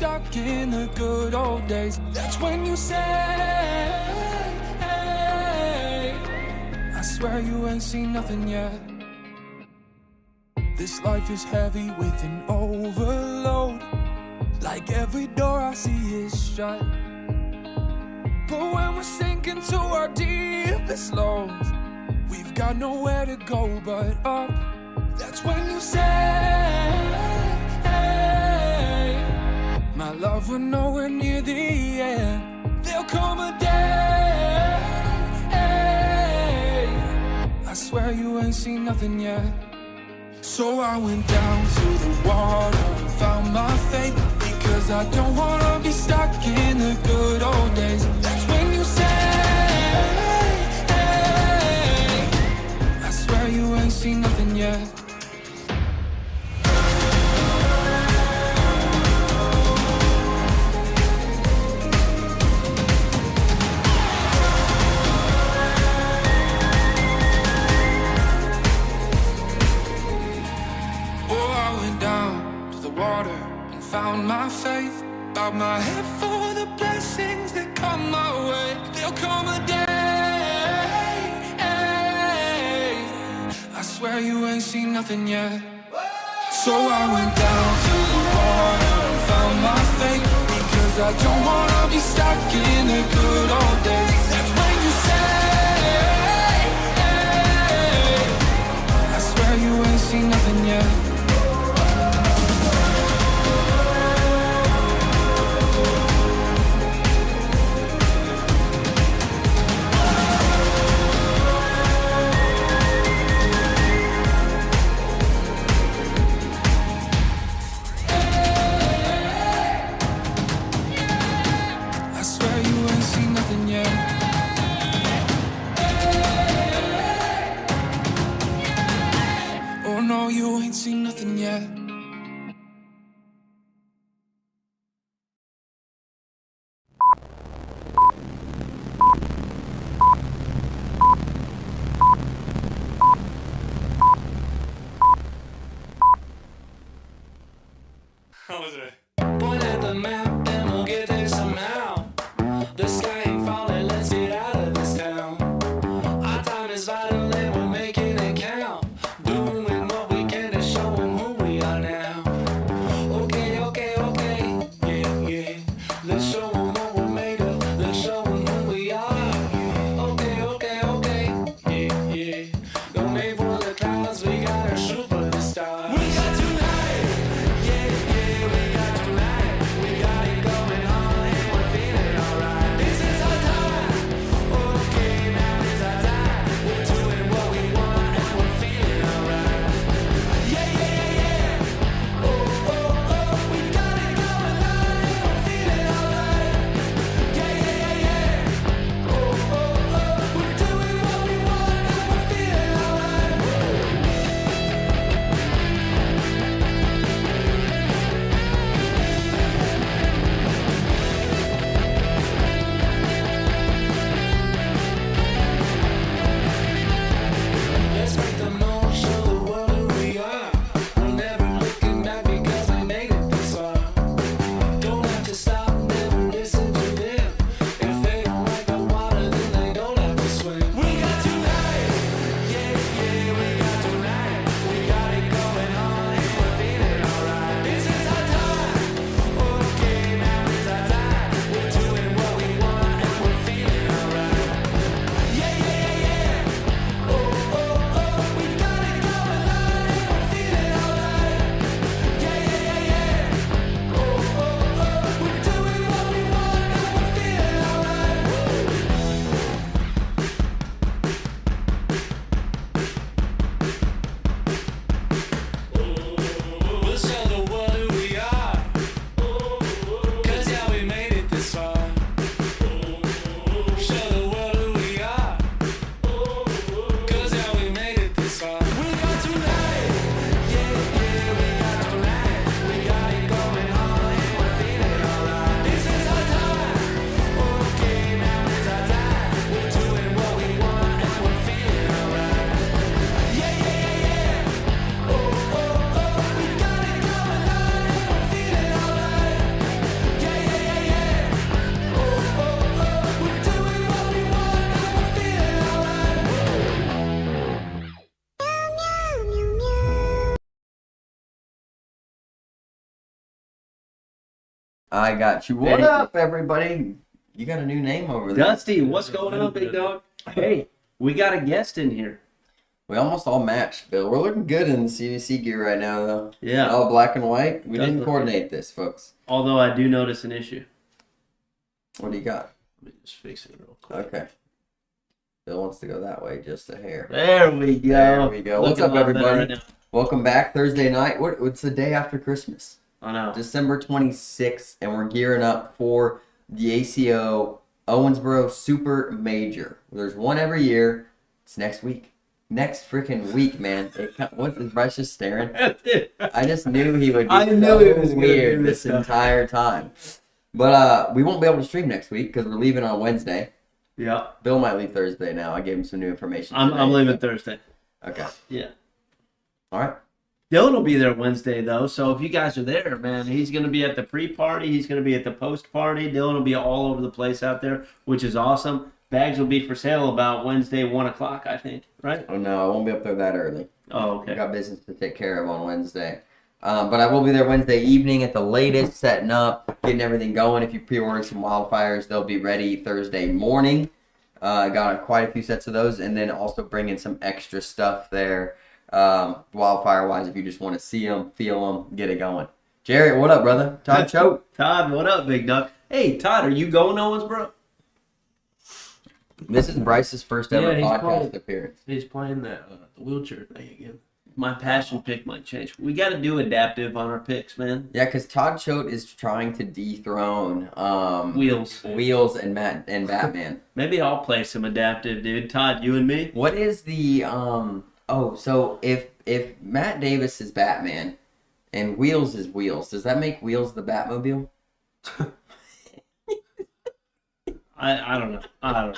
stuck in the good old days. That's when you say, I swear you ain't seen nothing yet. This life is heavy with an overload. Like every door I see is shut. But when we're sinking to our deepest lows, we've got nowhere to go but up. That's when you say, my love, we're nowhere near the end. There'll come a day, I swear you ain't seen nothing yet. So I went down to the water and found my faith, because I don't wanna be stuck in the good old days. That's when you say, I swear you ain't seen nothing yet. Found my faith, bowed my head for the blessings that come my way. There'll come a day, I swear you ain't seen nothing yet. So I went down to the water and found my faith, because I don't wanna be stuck in the good old days. That's when you say, I swear you ain't seen nothing yet. You ain't seen nothing yet. How was it? Point at the map and we'll get there somehow. The sky ain't falling, let's get out of this town. Our time is vital and we're making it count. Doing what we can to show them who we are now. Okay, okay, okay, yeah, yeah. Let's show them what we're made of. Let's show them who we are. Okay, okay, okay, yeah, yeah. Don't aim for the clouds, we gotta shoot for the stars. We got tonight, yeah, yeah. We got tonight, we got it. I got you. What up, everybody? You got a new name over there. Dusty, what's going on, big dog? Hey, we got a guest in here. We almost all matched, Bill. We're looking good in the CBC gear right now, though. Yeah. All black and white. We Doesn't didn't look coordinate this, folks. Although I do notice an issue. What do you got? Let me just fix it real quick. Okay. Bill wants to go that way just a hair. There we go. There we go. What's Looking up, a lot better everybody? right now. Welcome back. Thursday night. What's the day after Christmas? I know. December 26th, and we're gearing up for the ACO Owensboro SuperMajor. There's one every year. It's next week. Next freaking week, man. What is Bryce just staring? I just knew he would be I knew so he was gonna weird do this this stuff. entire time. But we won't be able to stream next week because we're leaving on Wednesday. Yeah. Bill might leave Thursday now. I gave him some new information. I'm today. leaving Thursday. Okay. Yeah. All right. Dylan will be there Wednesday, though. So if you guys are there, man, he's going to be at the pre-party. He's going to be at the post-party. Dylan will be all over the place out there, which is awesome. Bags will be for sale about Wednesday, 1 o'clock, I think. Right? Oh, no. I won't be up there that early. Oh, I okay. got business to take care of on Wednesday. But I will be there Wednesday evening at the latest, setting up, getting everything going. If you pre-order some wildfires, they'll be ready Thursday morning. Got quite a few sets of those, and then also bringing some extra stuff there, wildfire-wise, if you just want to see them, feel them, get it going. Jared, what up, brother? Todd Choate. Todd, what up, big dog? Hey, Todd, are you going to Owensboro? This is Bryce's first ever Yeah, he's podcast called- appearance. He's playing the wheelchair thing again. My passion pick might change. We got to do adaptive on our picks, man. Yeah, because Todd Choate is trying to dethrone Wheels. Wheels and Batman. Maybe I'll play some adaptive, dude. Todd, you and me? What is the so if Matt Davis is Batman and Wheels is Wheels, does that make Wheels the Batmobile? I don't know.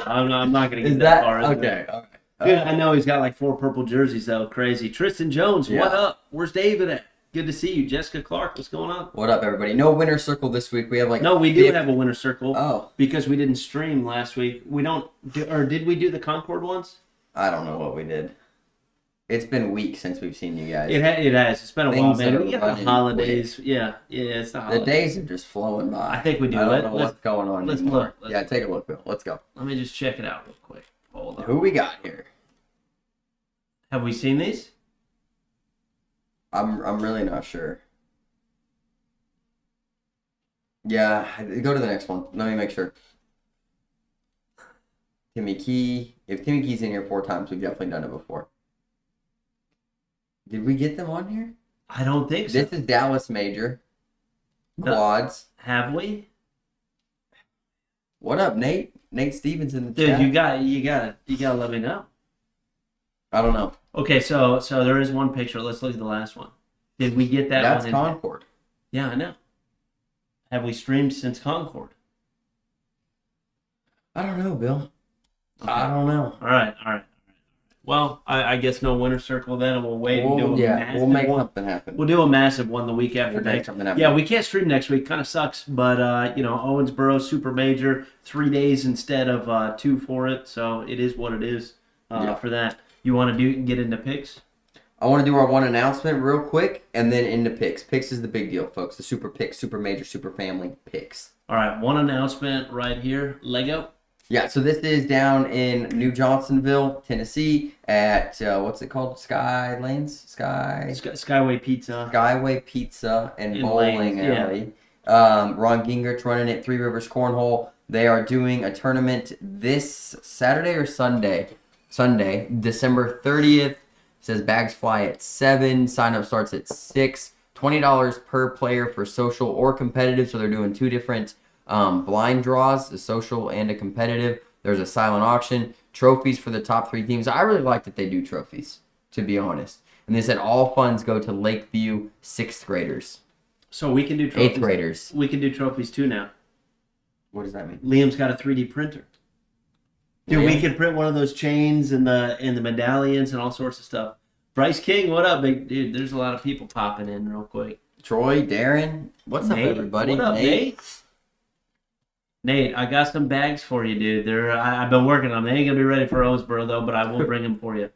I'm not going to Is get that that far. into okay? it. All right. Dude, I know he's got like 4 purple jerseys, though. Crazy. Tristan Jones, Yeah. what up? Where's David at? Good to see you. Jessica Clark, what's going on? What up, everybody? No winner circle this week. We have like No, we do have a winner circle Oh, because we didn't stream last week. We don't, or did we do the Concord ones? I don't know what we did. It's been weeks since we've seen you guys. It has. It's been a while, Things that man. are We got the running holidays. Yeah, it's the the holidays. days are just flowing by. I think we do. I don't Let- know let's- what's going on let's anymore. look. Yeah, take a look, Bill. Let's go. Let me just check it out real quick. Hold on. Who we got here? Have we seen these? I'm really not sure. Yeah, go to the next one. Let me make sure. Timmy Key. If Timmy Key's in here 4 times, we've definitely done it before. Did we get them on here? I don't think so. This is Dallas Major. No. Quads. Have we? What up, Nate? Nate Stevens in the Dude, chat. you gotta let me know. I don't know. Okay, so there is one picture. Let's look at the last one. Did we get that That's one? Concord. Yeah, I know. Have we streamed since Concord? I don't know, Bill. Okay. I don't know. All right. Well, I guess no winner circle then, and we'll wait and do a massive we'll make one. something happen. We'll do a massive one the week after We'll make next. something happen. Yeah, we can't stream next week. Kind of sucks, but Owensboro SuperMajor, 3 days instead of 2 for it, so it is what it is for that. You want to get into picks? I want to do our one announcement real quick, and then into picks. Picks is the big deal, folks. The super picks, super major, super family picks. All right, one announcement right here. Lego. Yeah, so this is down in New Johnsonville, Tennessee, at what's it called? Skyway Pizza. Skyway Pizza and In Bowling Lanes, yeah. Alley. Ron Gingrich running it. Three Rivers Cornhole. They are doing a tournament this Saturday or Sunday. Sunday, December 30th. It says bags fly at 7. Sign up starts at 6. $20 per player for social or competitive. So they're doing 2 different blind draws, a social and a competitive. There's a silent auction. Trophies for the top 3 teams. I really like that they do trophies, to be honest. And they said all funds go to Lakeview 6th graders. So we can do trophies. 8th graders. We can do trophies too now. What does that mean? Liam's got a 3D printer. Dude, Yeah. we could print one of those chains and the medallions and all sorts of stuff. Bryce King, what up, big dude? There's a lot of people popping in real quick. Troy, Darren, what's up, Nate, everybody? What up, Nate? Nate, I got some bags for you, dude. I've been working on them. They ain't gonna be ready for Owensboro though, but I will bring them for you.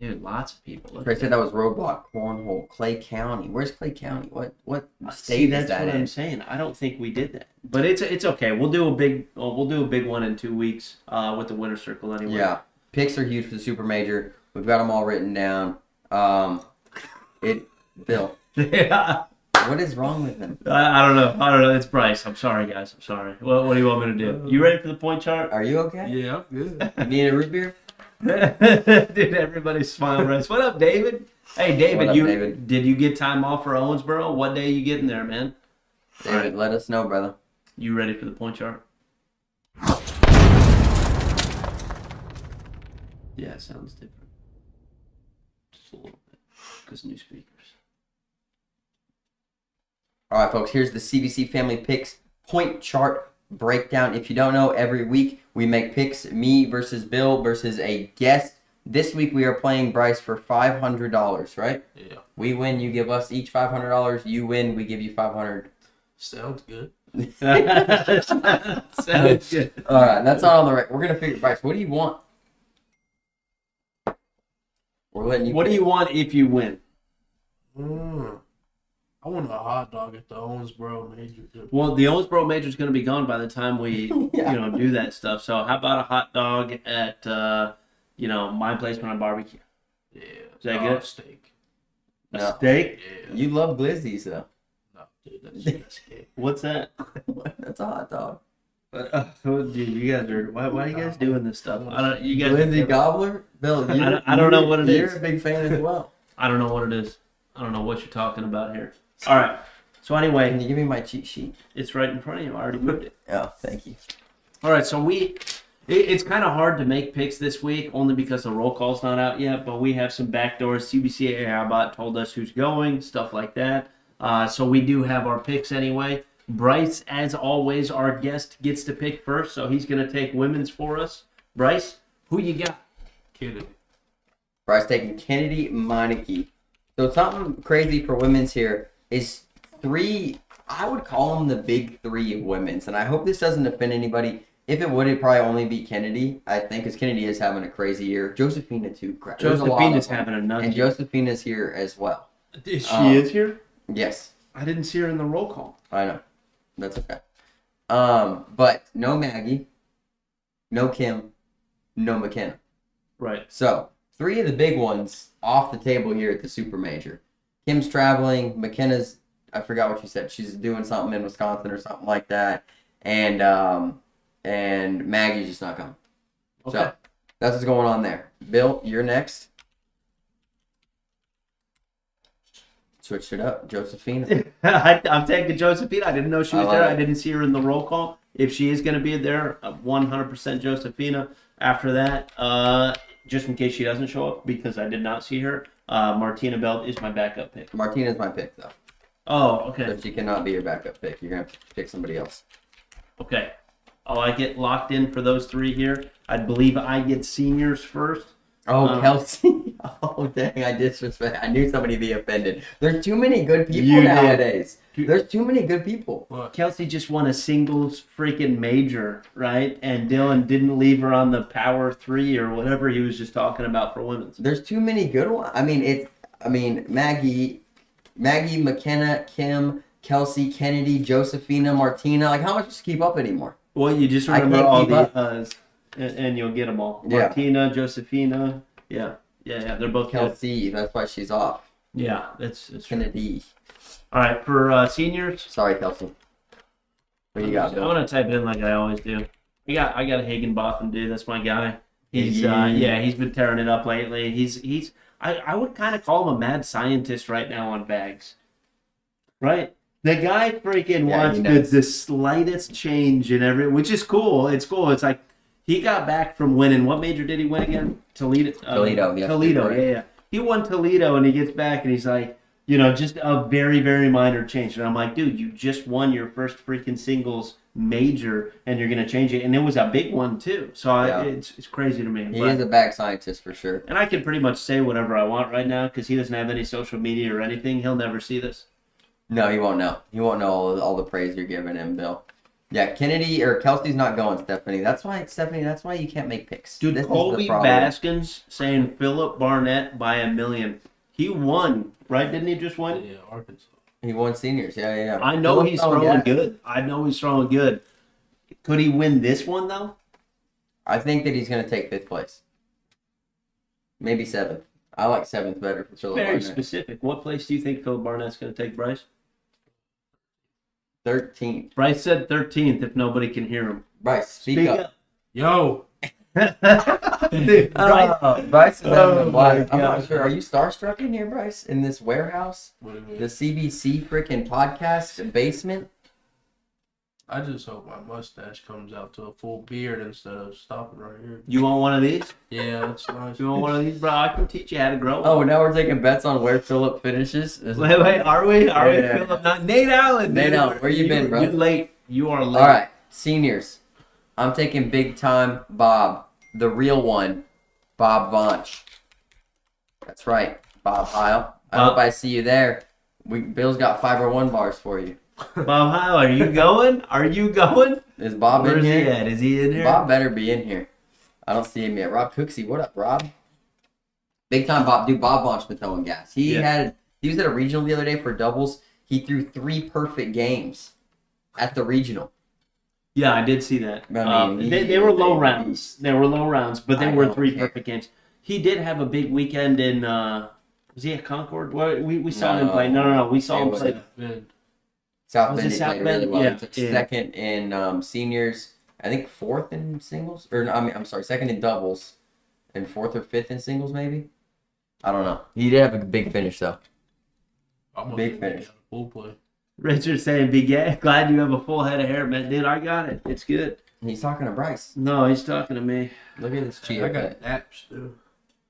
Dude, lots of people. They said that was Roadblock, Cornhole, Clay County. Where's Clay County? What state See, is that's that what in? I'm saying. I don't think we did that, but it's okay. We'll do a big one in 2 weeks with the winter circle anyway. Yeah, picks are huge for the super major. We've got them all written down. Bill, Yeah. what is wrong with him? I don't know. It's Bryce. I'm sorry, guys. I'm sorry. What do you want me to do? You ready for the point chart? Are you okay? Yeah, I'm good. You need a root beer? Dude, everybody's smiling. Bryce. What up, David? Hey, David. What up, David? Did you get time off for Owensboro? What day are you getting there, man? David, All right. let us know, brother. You ready for the point chart? Yeah, it sounds different. Just a little bit. Because new speakers. All right, folks, here's the CBC Family Picks point chart breakdown. If you don't know, every week we make picks, me versus Bill versus a guest. This week we are playing Bryce for $500, right? Yeah. We win, you give us each $500. You win, we give you $500. Sounds good. Sounds good. All right, that's not on the right. We're gonna figure, Bryce. What do you want? We're letting you. What do you want if you win? I want a hot dog at the Owensboro Major. Well, the Owensboro Major is going to be gone by the time we, Yeah. do that stuff. So how about a hot dog at, my place when I barbecue? Yeah. Is that good? Steak. A No. steak? Yeah. You love glizzies, though. No, dude, that's steak. What's that? That's a hot dog. Dude, you guys are. Why are you guys doing this stuff? I don't. You guys. Glizzy gobbler, Bill. I don't know what it You're is. a big fan as well. I don't know what it is. I don't know what you're talking about here. All right. So anyway, Can you give me my cheat sheet? it's right in front of you. I already moved it. Oh, thank you. All right. So it's kind of hard to make picks this week only because the roll call's not out yet. But we have some backdoors. CBC AI bot told us who's going, stuff like that. So we do have our picks anyway. Bryce, as always, our guest gets to pick first, so he's going to take women's for us. Bryce, who you got? Kennedy. Bryce taking Kennedy Meineke. So something crazy for women's here is three. I would call them the big three of women's, and I hope this doesn't offend anybody. If it would, it'd probably only be Kennedy, I think, because Kennedy is having a crazy year. Josephina too. There's a lot Josephina's of them. having a nut. And Josephina's here as well. She is here? Yes, I didn't see her in the roll call. I know. That's okay. But no Maggie, no Kim, no McKenna. Right. So, three of the big ones off the table here at the Super Major. Kim's traveling. McKenna's, I forgot what she said. She's doing something in Wisconsin or something like that. And Maggie's just not coming. Okay. So, that's what's going on there. Bill, you're next. Switched it up. Josephina. I'm taking Josephina. I didn't know she was there. it. I didn't see her in the roll call. If she is going to be there, 100% Josephina. After that, just in case she doesn't show up, because I did not see her, Martina Belt is my backup pick. Martina's my pick, though. Oh, okay. So she cannot be your backup pick. You're going to have to pick somebody else. Okay. Oh, I get locked in for those three here. I believe I get seniors first. Oh, Kelsey. Oh, dang. I disrespect. I knew somebody would be offended. There's too many good people You did. nowadays. There's too many good people. What? Kelsey just won a singles freaking major, right? And Dylan didn't leave her on the power 3 or whatever he was just talking about for women's. There's too many good ones. Maggie, McKenna, Kim, Kelsey, Kennedy, Josephina, Martina. Like, how much does keep up anymore? Well, you just I remember can't all keep the up. and you'll get them all. Yeah. Martina, Josephina, yeah, they're both good. Kelsey, that's why she's off. Yeah, that's true. Kennedy. All right, for seniors, Sorry, Kelsey. What do you got, I'm Bill? gonna type it in like I always do. I got a Higginbotham dude. That's my guy. He's Yeah. he's been tearing it up lately. I would kind of call him a mad scientist right now on bags, right? The guy freaking Yeah, wants he knows. the slightest change in every, which is cool. It's cool. It's like he got back from winning. What major did he win again? Toledo. Toledo, yes, Toledo. correct. Yeah. He won Toledo, and he gets back, and he's like, just a very, very minor change. And I'm like, dude, you just won your first freaking singles major, and you're gonna change it, and it was a big one too. So Yeah. it's crazy to me. He But- is a bag scientist for sure. and I can pretty much say whatever I want right now because he doesn't have any social media or anything. He'll never see this. No, he won't know. He won't know all the praise you're giving him, Bill. Yeah, Kennedy or Kelsey's not going, Stephanie. That's why, Stephanie, that's why you can't make picks. Dude, This is the Colby problem. Baskins saying Philip Barnett by $1 million. He won, right? Didn't he just win? Yeah, Arkansas. He won seniors. Yeah. I know Phillip's he's throwing throwing gas. good. I know he's throwing good. Could he win this one, though? I think that he's going to take 5th place. Maybe 7th. I like 7th better for Philip Very Barnett. specific. What place do you think Philip Barnett's going to take, Bryce? 13th. Bryce said 13th if nobody can hear him. Bryce, speak up. Yo, Dude, Bryce, Bryce is Oh having a blast. my I'm not God. sure. Are you starstruck in here, Bryce? In this warehouse? what do you mean? The CBC freaking podcast basement? I just hope my mustache comes out to a full beard instead of stopping right here. you want one of these? Yeah, that's nice. You want one of these, bro? I can teach you how to grow one. Oh, now we're taking bets on where Philip finishes? Wait, are we? Are we? Yeah. Philip? Not Nate Allen. Nate dude. Allen, where you been, bro? You're late. You are late. All right, seniors. I'm taking big time Bob, the real one, Bob Vonch. That's right, Bob Heil. I hope I see you there. Bill's got 501 bars for you. Bob Heil, are you going? Are you going? Is Bob Where's in he here? at? Is he in here? Bob better be in here. I don't see him yet. Rob Cooksey, what up, Rob? Big time Bob. Dude, Bob Vonch been throwing gas. He was at a regional the other day for doubles. He threw 3 perfect games at the regional. Yeah, I did see that. I mean, they were low rounds. They were low rounds, but they I were don't 3 care. perfect games. He did have a big weekend in. Was he at Concord? Well, we saw him play. No. We saw It him was- play. Man, South Was it Bend he South played really Bend? well. Yeah, He took yeah. 2nd in seniors. I think 4th in singles, or I'm sorry, 2nd in doubles, and 4th or 5th in singles, maybe. I don't know. He did have a big finish though. I'm gonna Big get finish. a full play. Richard saying, "Be glad you have a full head of hair, man." Dude, I got it. It's good. And he's talking to Bryce. No, he's talking to me. Look at this I cheater. got naps too.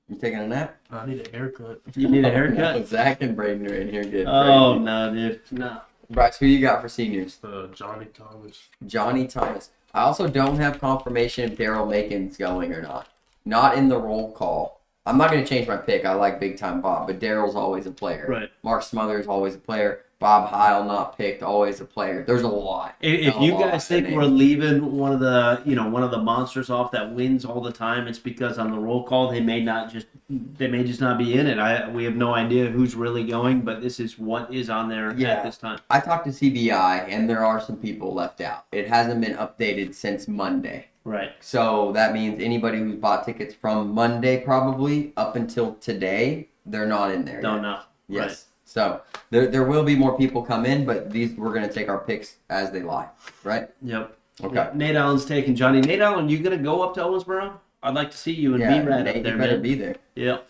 You taking a nap? I need a haircut. You need a haircut? Zach and Braden are in here getting Oh crazy. no, dude, no. Bryce, who you got for seniors? Johnny Thomas. Johnny Thomas. I also don't have confirmation if Daryl Macon's going or not. Not in the roll call. I'm not going to change my pick. I like big time Bob, but Daryl's always a player. Right. Mark Smothers always a player. Bob Heil not picked, always a player. There's a lot. If A you lot guys to think name. we're leaving one of the monsters off that wins all the time, it's because on the roll call they may just not be in it. We have no idea who's really going, but this is what is on there Yeah. at this time. I talked to CBI, and there are some people left out. It hasn't been updated since Monday. Right. So that means anybody who's bought tickets from Monday probably up until today, they're not in there Don't yet. know. Yes. So there will be more people come in, but we're going to take our picks as they lie, right? Yep. Okay. Yep. Nate Allen's taking Johnny. Nate Allen, you gonna go up to Owensboro? I'd like to see you and Yeah, B-Rad Nate, up there, you better man. be there. Yep.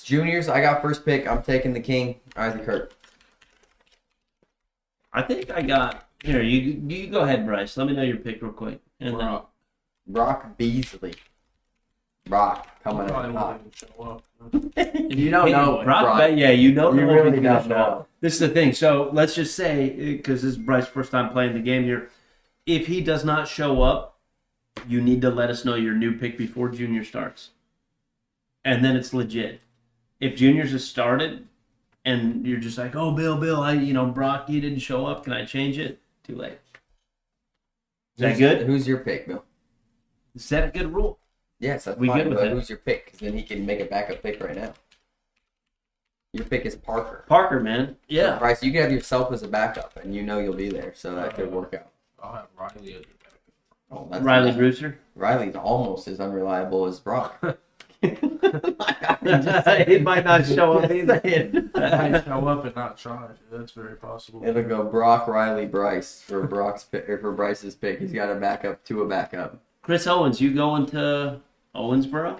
Juniors, I got first pick. I'm taking the king, Isaac Hurt. I think I got here. You go ahead, Bryce. Let me know your pick real quick. And then Brock Beasley. Brock coming Probably in won't hot. even show up. You don't know, Brock, Brock. yeah, you don't You know really if he's gonna don't show know. up. This is the thing. So let's just say, because this is Bryce's first time playing the game here, if he does not show up, you need to let us know your new pick before Junior starts, and then it's legit. If Juniors has started, and you're just like, oh, Bill, Brock, you didn't show up. Can I change it? Too late. Is that good? Who's your pick, Bill? Is that a good rule? Yes, that's We fine. good with But that? who's your pick? Because then he can make a backup pick right now. Your pick is Parker. Parker, man. Yeah. So, Bryce, you can have yourself as a backup, and you know you'll be there, so that could work out. I'll have Riley as your backup. Oh, that's Riley nice. Brewster. Riley's almost as unreliable as Brock. He might not show up either. I might show up and not try. That's very possible. It'll go Brock, Riley, Bryce for Brock's pick, or for Bryce's pick. He's got a backup to a backup. Chris Owens, you going to Owensboro?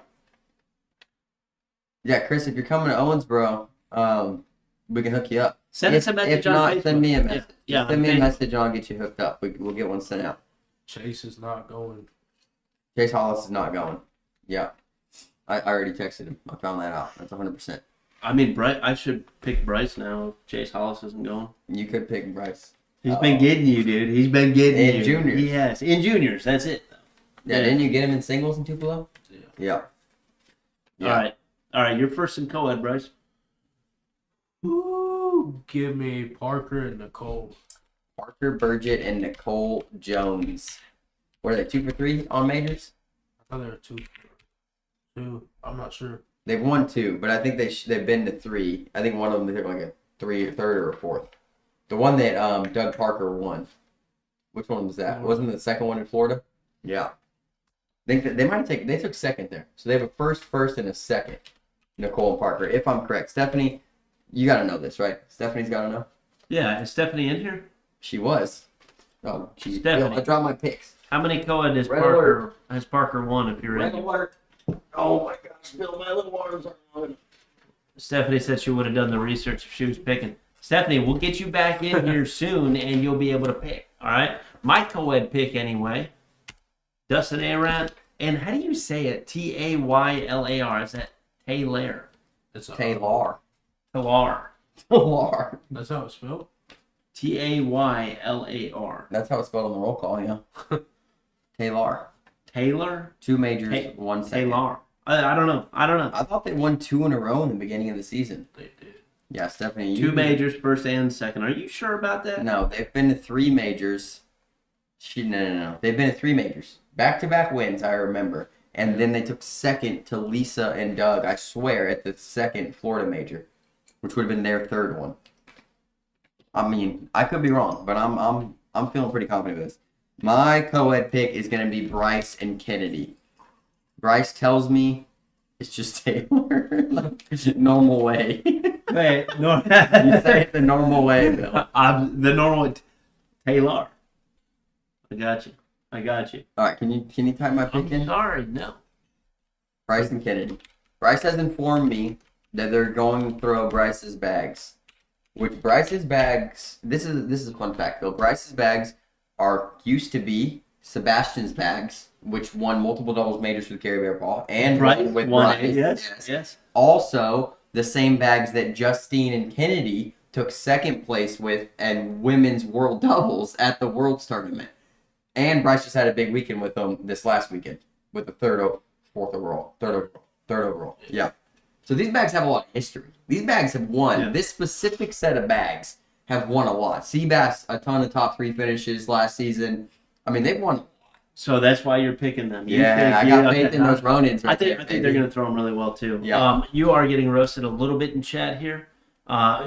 Yeah, Chris, if you're coming to Owensboro, we can hook you up. Send us a message If on not, Facebook. send me a message. Yeah, Send me a Facebook. message and I'll get you hooked up. We'll get one sent out. Chase is not going. Chase Hollis is not going. Yeah. I already texted him. I found that out. That's 100%. I mean, I should pick Bryce now if Chase Hollis isn't going. You could pick Bryce. He's been getting you, dude. He's been getting In you. juniors. He has. In juniors, that's it. Yeah, didn't you get him in singles in Tupelo? Yeah. Yeah. All right. You're first in co-ed, Bryce. Ooh, give me Parker and Nicole. Parker Burgett and Nicole Jones. What are they, 2 for 3 on majors? I thought there were two. I'm not sure. They've won 2, but I think they've been to 3. I think one of them they took like a 3rd or a 4th. The one that Doug Parker won. Which one was that? Wasn't the second one in Florida? Yeah. I think that they might have taken. They took 2nd there, so they have a first, and a 2nd. Nicole and Parker, if I'm correct. Stephanie, you got to know this, right? Stephanie's got to know. Yeah, is Stephanie in here? She was. Oh, geez. Stephanie. I dropped my picks. How many co-ed has Red Parker won? If you're Red in. alert. Oh my gosh, Bill, my little arms are on. Stephanie said she would have done the research if she was picking. Stephanie, we'll get you back in here soon, and you'll be able to pick. All right, my co-ed pick anyway. Dustin Arant, and how do you say it? Taylar. Is that Taylor? It's Taylor. Taylor. Taylor. That's how it's spelled. Taylar. That's how it's spelled on the roll call, yeah. Taylor. Taylor. 2 majors, 1 second. Taylor. I don't know. I thought they won 2 in a row in the beginning of the season. They did. Yeah, Stephanie. 2 majors, first and second. Are you sure about that? No, they've been to 3 majors. No. They've been to 3 majors. Back-to-back wins, I remember. And then they took 2nd to Lisa and Doug, I swear, at the 2nd Florida major, which would have been their 3rd one. I mean, I could be wrong, but I'm feeling pretty confident with this. My co-ed pick is going to be Bryce and Kennedy. Bryce tells me it's just Taylor. Normal way. Wait, no. You say it the normal way, Bill. The normal Taylor. I got you. All right, can you type my pick in? I'm sorry, no. Bryce and Kennedy. Bryce has informed me that they're going to throw Bryce's bags. Which Bryce's bags, this is a fun fact though. Bryce's bags used to be Sebastian's bags, which won multiple doubles majors with Gary Bear Paul and Right, with one. Bryce. Yes. Also, the same bags that Justine and Kennedy took 2nd place with and women's world doubles at the Worlds tournament. And Bryce just had a big weekend with them this last weekend with the 3rd overall. Yeah. So these bags have a lot of history. These bags have won. Yeah. This specific set of bags have won a lot. Seabass, a ton of top 3 finishes last season. I mean, they've won. So that's why you're picking them. I got faith in those Ronins. I think they're going to throw them really well too. Yeah. You are getting roasted a little bit in chat here.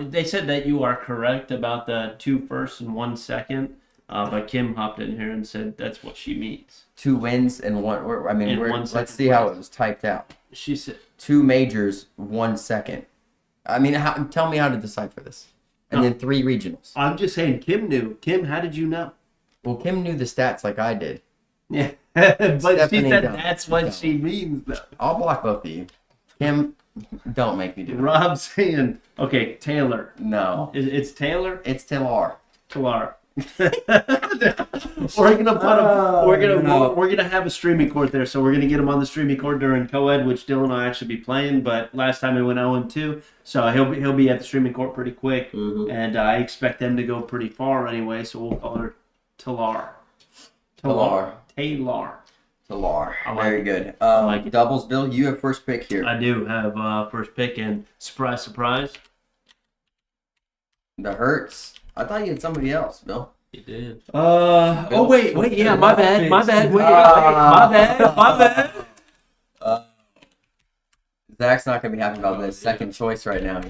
They said that you are correct about the 2 firsts and 1 second. But Kim hopped in here and said that's what she means. 2 wins and 1. I mean, And 1 let's second see how place. it was typed out. She said 2 majors, 1 second. I mean, tell me how to decipher this. And then 3 regionals. I'm just saying Kim knew. Kim, how did you know? Well, Kim knew the stats like I did. Yeah. But Stephanie she said don't. that's what Don't. she means though. I'll block both of you. Kim, don't make me do it. Rob's saying, okay, Taylor. No. It's Taylor? It's Taylor. Taylor. we're gonna put him. We're gonna have a streaming court there, so we're gonna get him on the streaming court during co-ed, which Dylan will actually be playing. But last time he went 0-2, so he'll be at the streaming court pretty quick, and I expect them to go pretty far anyway. So we'll call her Taylor. Taylor. I like Very it. good. like it. Doubles, Bill, you have first pick here. I do have first pick, and surprise. The Hurts. I thought you had somebody else, Bill. He did. Oh wait, yeah, my bad. Wait, my bad. Zach's not gonna be happy about this. Second choice right now.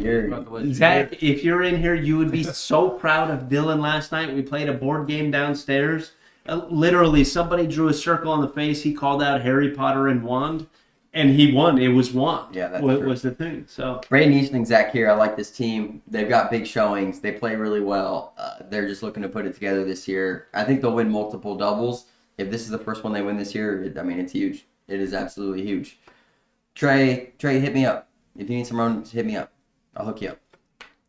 Zach, if you're in here, you would be so proud of Dylan last night. We played a board game downstairs. Literally, somebody drew a circle on the face. He called out Harry Potter and wand, and he won. It was wand. Yeah, that's what true. was the thing. So Braden Easton and Zach here. I like this team. They've got big showings. They play really well. They're just looking to put it together this year. I think they'll win multiple doubles. If this is the first one they win this year, it's huge. It is absolutely huge. Trey, hit me up. If you need some runs, hit me up. I'll hook you up.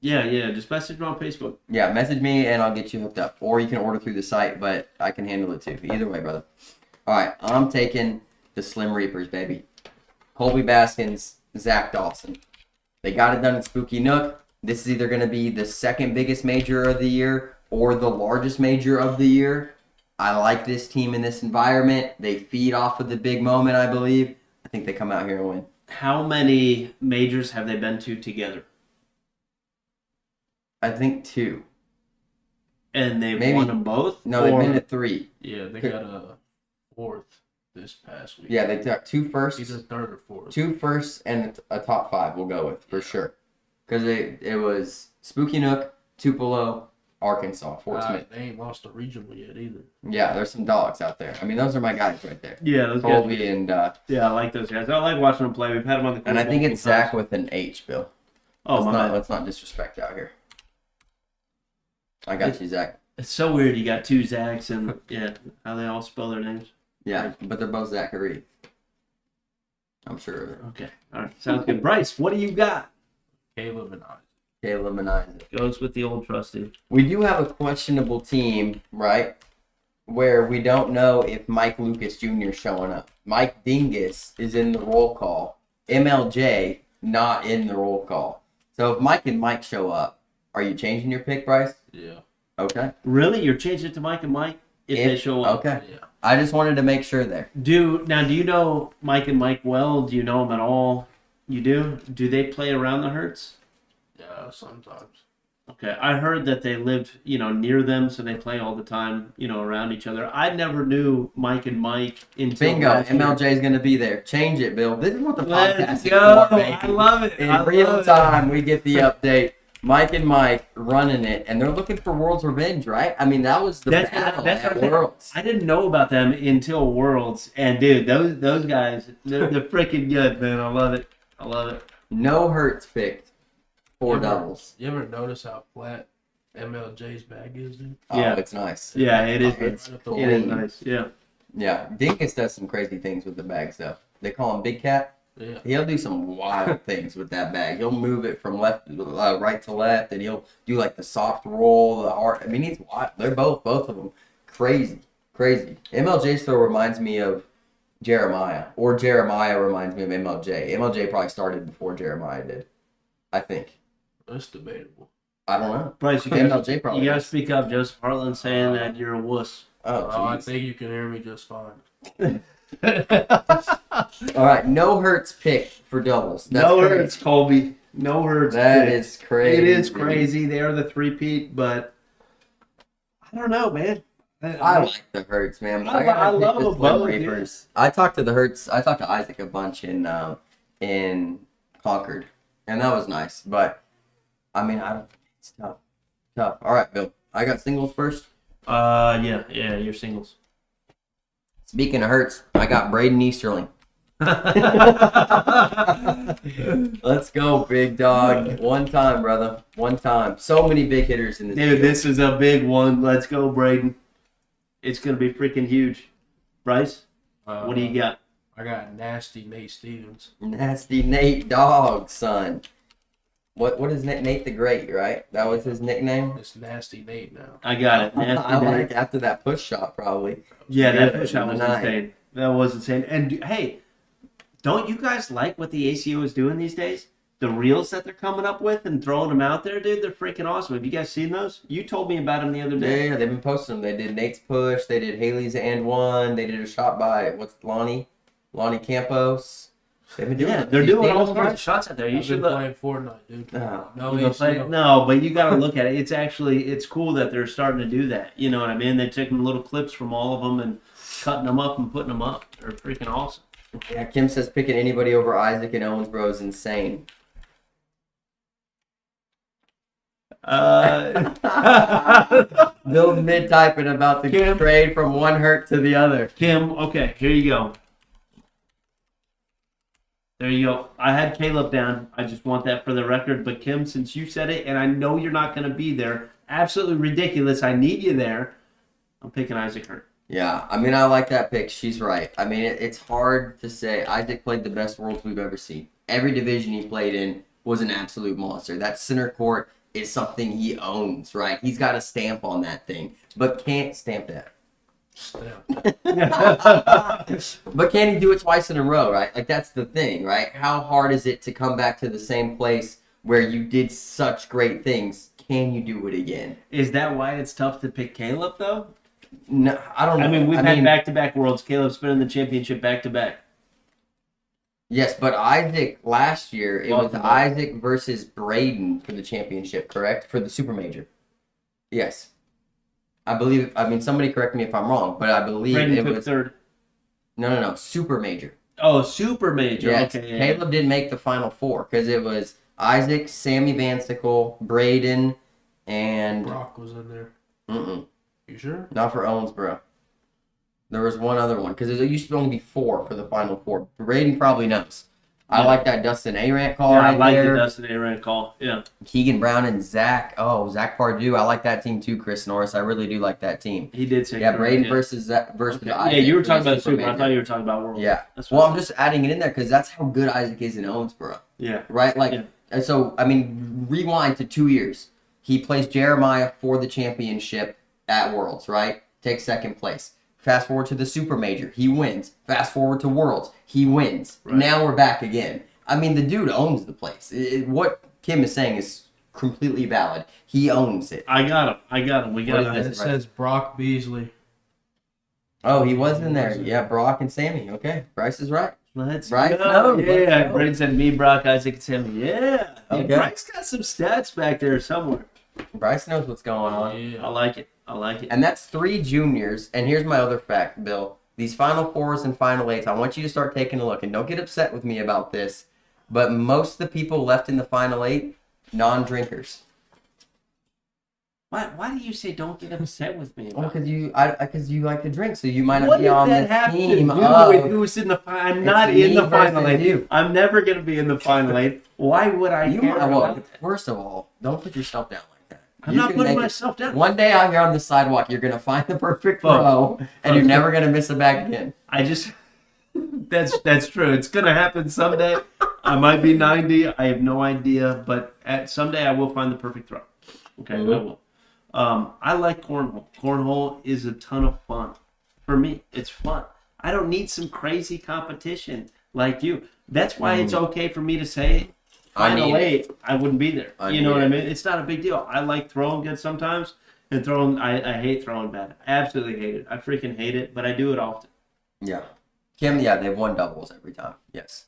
yeah, just message me on Facebook. Yeah, message me and I'll get you hooked up. Or you can order through the site, but I can handle it too. Either way, brother. All right, I'm taking the Slim Reapers, baby. Colby Baskins, Zach Dawson. They got it done in Spooky Nook. This is either going to be the 2nd biggest major of the year or the largest major of the year. I like this team in this environment. They feed off of the big moment, I believe. I think they come out here and win. How many majors have they been to together? I think 2. And they've Maybe- won them both? No, they've Or- been at 3. Yeah, they got a 4th this past week. Yeah, they got 2 firsts, Either 3rd or 4th. 2 firsts, and a top 5 we'll go with for sure. Because it was Spooky Nook, Tupelo, Arkansas, Fort Smith. They ain't lost a regional yet either. Yeah, there's some dogs out there. I mean, those are my guys right there. Yeah, those guys. Colby and Yeah, I like those guys. I like watching them play. We've had them on the I think it's multiple times. Zach with an H, Bill. Oh, my bad. Let's not disrespect out here. I got you, Zach. It's so weird. You got 2 Zags and yeah, how they all spell their names. Yeah, but they're both Zachary. I'm sure of it. Okay, all right, sounds good. Bryce, what do you got? Caleb and I. Caleb and Isaac. Goes with the old trusty. We do have a questionable team, right? Where we don't know if Mike Lucas Jr. is showing up. Mike Dingus is in the roll call. MLJ not in the roll call. So if Mike and Mike show up, are you changing your pick, Bryce? Yeah. Okay. Really? You're changing it to Mike and Mike if they show up? Okay. Yeah. I just wanted to make sure there. Do you know Mike and Mike well? Do you know them at all? You do? Do they play around the Hertz? Yeah, sometimes. Okay, I heard that they lived, near them, so they play all the time, around each other. I never knew Mike and Mike until Bingo. last year. MLJ is going to be there. Change it, Bill. This is what the Let's podcast go! is for, baby. I love it. In I real love it. time, we get the update. Mike and Mike running it, and they're looking for World's Revenge, right? I mean, that was the battle that's at what I'm Worlds. I didn't know about them until Worlds, and dude, those guys, they're freaking good, man. I love it. I love it. No Hertz picked. 4 doubles. You ever notice how flat MLJ's bag is, dude? Oh, Yeah. it's nice. Yeah, it is. It's Right up It is clean. nice. Yeah. Yeah, Dinkus does some crazy things with the bag stuff. They call him Big Cat. Yeah. He'll do some wild things with that bag. He'll move it from right to left, and he'll do like the soft roll, the hard. I mean, he's wild. They're both of them, crazy. MLJ's throw reminds me of Jeremiah, or Jeremiah reminds me of MLJ. MLJ probably started before Jeremiah did, I think. That's debatable. I don't know. Bryce, you MLJ probably. gotta does. speak up. Joseph Harlan saying that you're a wuss. Oh, I jeez. think you can hear me just fine. All right, no Hertz picked for doubles. That's No crazy. Hurts, Colby. No Hurts. That pick. is crazy. It is crazy. They are the three-peat, but I don't know, man. I like the Hertz, man. I gotta pick love this them one both, papers. I talked to the Hertz. I talked to Isaac a bunch in Concord, and that was nice. But I mean, it's tough. All right, Bill. I got singles first. Yeah, you're singles. Speaking of Hertz, I got Braden Easterling. Let's go, big dog. One time, brother. One time. So many big hitters in this. Dude, field. this is a big one. Let's go, Braden. It's gonna be freaking huge. Bryce, what do you got? I got nasty Nate Stevens. Nasty Nate Dog, son. What is Nate the Great, right? That was his nickname? It's nasty Nate now. I got it. Nasty I Nate. like after that push shot, probably. Yeah, that Yeah, push out was nice. insane. That was insane. And hey, don't you guys like what the ACO is doing these days? The reels that they're coming up with and throwing them out there, dude, they're freaking awesome. Have you guys seen those? You told me about them the other day. Yeah, they've been posting them. They did Nate's push. They did Haley's and one. They did a shot by, Lonnie Campos. They've been doing Yeah, it. they're You doing seen all those, sorts of guys? shots out there. You I've should been look. playing Fortnite, dude. Oh, No You go play- ACO. No, but you got to look at it. It's cool that they're starting to do that. You know what I mean? They're taking little clips from all of them and cutting them up and putting them up. They're freaking awesome. Yeah, Kim says picking anybody over Isaac and Owensboro is insane. Bill mid typing about the Kim. trade from one hurt to the other. Kim, okay, here you go. There you go. I had Caleb down. I just want that for the record. But Kim, since you said it, and I know you're not going to be there, absolutely ridiculous. I need you there. I'm picking Isaac Hurt. Yeah, I mean, I like that pick. She's right. I mean, it's hard to say. Isaac played the best Worlds we've ever seen. Every division he played in was an absolute monster. That center court is something he owns, right? He's got a stamp on that thing, but can't stamp that. But can he do it twice in a row, right? Like, that's the thing, right? How hard is it to come back to the same place where you did such great things? Can you do it again? Is that why it's tough to pick Caleb, though? No, I don't know. I mean, we've had back-to-back Worlds. Caleb's been in the championship back-to-back. Yes, but Isaac last year, it Lost was the ball. Isaac versus Braden for the championship, correct? For the SuperMajor. Yes. I believe. I mean, somebody correct me if I'm wrong, but I believe Braden it took was third. no, super major. Oh, super major. Yes, Okay. Caleb didn't make the final four because it was Isaac, Sammy Vansickle, Braden, and Brock was in there. mm-mm, You sure? not for Owensboro. There was one other one because it used to only be four for the final four. Braden probably knows. I Yeah. like that Dustin Arant call Yeah, right I like there. the Dustin Aaron call. Yeah. Keegan Brown and Zach. Oh, Zach Pardue. I like that team too, Chris Norris. I really do like that team. He did say Yeah, correct, Braden yeah. versus Okay. Isaac. Yeah, you were for talking the about super. I major. thought you were talking about world. Yeah. That's Well, fine. I'm just adding it in there because that's how good Isaac is in Owensboro. Yeah. Right? Like, Yeah. and so, I mean, rewind to 2 years. He plays Jeremiah for the championship at Worlds, right? Takes second place. Fast forward to the Super Major. He wins. Fast forward to Worlds. He wins. Right. Now we're back again. I mean, the dude owns the place. What Kim is saying is completely valid. He owns it. I got him. We got What him. is It says Brock Beasley. Oh, he was in there. Yeah, Brock and Sammy. Okay. Bryce is right. Let's Bryce go. knows. Let's Yeah, go. Braden said me, Brock, Isaac, and Sammy. Yeah. Okay. Bryce got some stats back there somewhere. Bryce knows what's going on. I Yeah. like it. I like it. And that's 3 juniors. And here's my other fact, Bill. These Final Fours and Final Eights, I want you to start taking a look. And don't get upset with me about this. But most of the people left in the Final Eight, non-drinkers. Why do you say don't get upset with me? Well, About because you like to drink, so you might not what be does on that this have to team. do of- with who's in the final? I'm It's not me in the final versus eight. you. I'm never going to be in the final eight. Why would I you care might, well, about that? first of all, don't put yourself down like that. I'm You not can putting make it. myself down. One day out here on the sidewalk, you're gonna find the perfect Folks. throw, and you're never gonna miss a bag again. I just that's true. It's gonna happen someday. I might be 90. I have no idea, but someday I will find the perfect throw. Okay, I will. I like cornhole. Cornhole is a ton of fun. For me, it's fun. I don't need some crazy competition like you. That's why it's okay for me to say I final need it. eight. I wouldn't be there. I You know need what I it. mean? It's not a big deal. I like throwing good sometimes, and throwing. I hate throwing bad. I absolutely hate it. I freaking hate it, but I do it often. Yeah, Kim. Yeah, they've won doubles every time. Yes.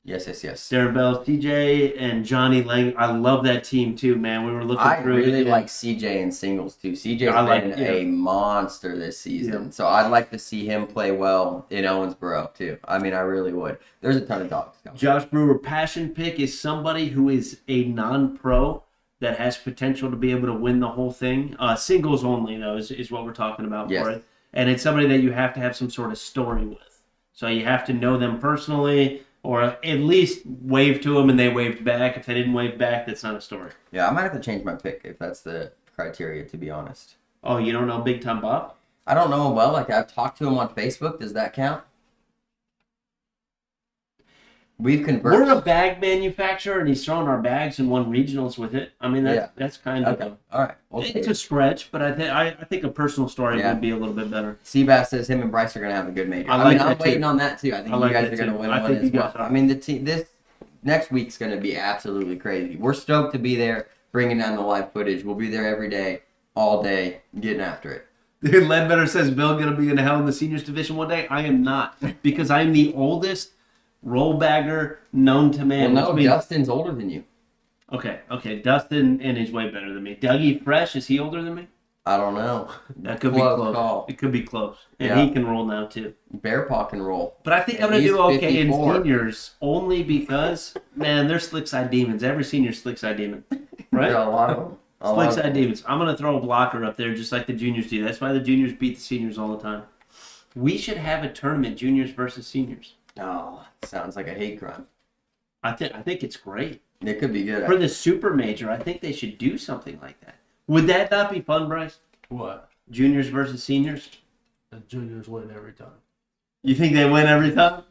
Darren Bell, CJ, and Johnny Lang. I love that team too, man. We were looking I through really it. like CJ in singles too. CJ's I like- been yeah. a monster this season, so I'd like to see him play well in Owensboro too. I mean, I really would. There's a ton of dogs coming. Josh Brewer, passion pick is somebody who is a non-pro that has potential to be able to win the whole thing. Singles only, though, is what we're talking about Yes. for it. And it's somebody that you have to have some sort of story with. So you have to know them personally, or at least wave to them and they waved back. If they didn't wave back, that's not a story. Yeah, I might have to change my pick if that's the criteria. To be honest, Oh, you don't know Big Time Bob? I don't know him well. Like I've talked to him on Facebook. Does that count? We've conversed. We're a bag manufacturer, and he's throwing our bags and won regionals with it. I mean, that's kind of Okay. All right. Okay. it's a stretch, but I think a personal story Yeah. would be a little bit better. Seabass says him and Bryce are going to have a good major. I I like mean, that I'm too. waiting on that too. I think I like you guys that are going to too. win I one think as you well. guys are. I mean, the team this next week's going to be absolutely crazy. We're stoked to be there, bringing down the live footage. We'll be there every day, all day, getting after it. Dude, Ledbetter says Bill gonna be in hell in the seniors division one day. I am not, because I'm the oldest roll bagger known to man. Well, no, Which means- Justin's older than you. Okay. Dustin and he's way better than me. Dougie Fresh, is he older than me? I don't know. That could be Close close. call. It could be close, and Yeah. he can roll now too. Bear Paw can roll. But I think I'm And gonna he's do okay 54. in seniors only because man, they're slick side demons. Every senior's slick side demon, right? There are a lot of them. A lot Slick of side them. demons. I'm gonna throw a blocker up there just like the juniors do. That's why the juniors beat the seniors all the time. We should have a tournament, juniors versus seniors. Oh, sounds like a hate crime. I think it's great. It could be good. For the super major, I think they should do something like that. Would that not be fun, Bryce? What? Juniors versus seniors? The juniors win every time. You think they win every time?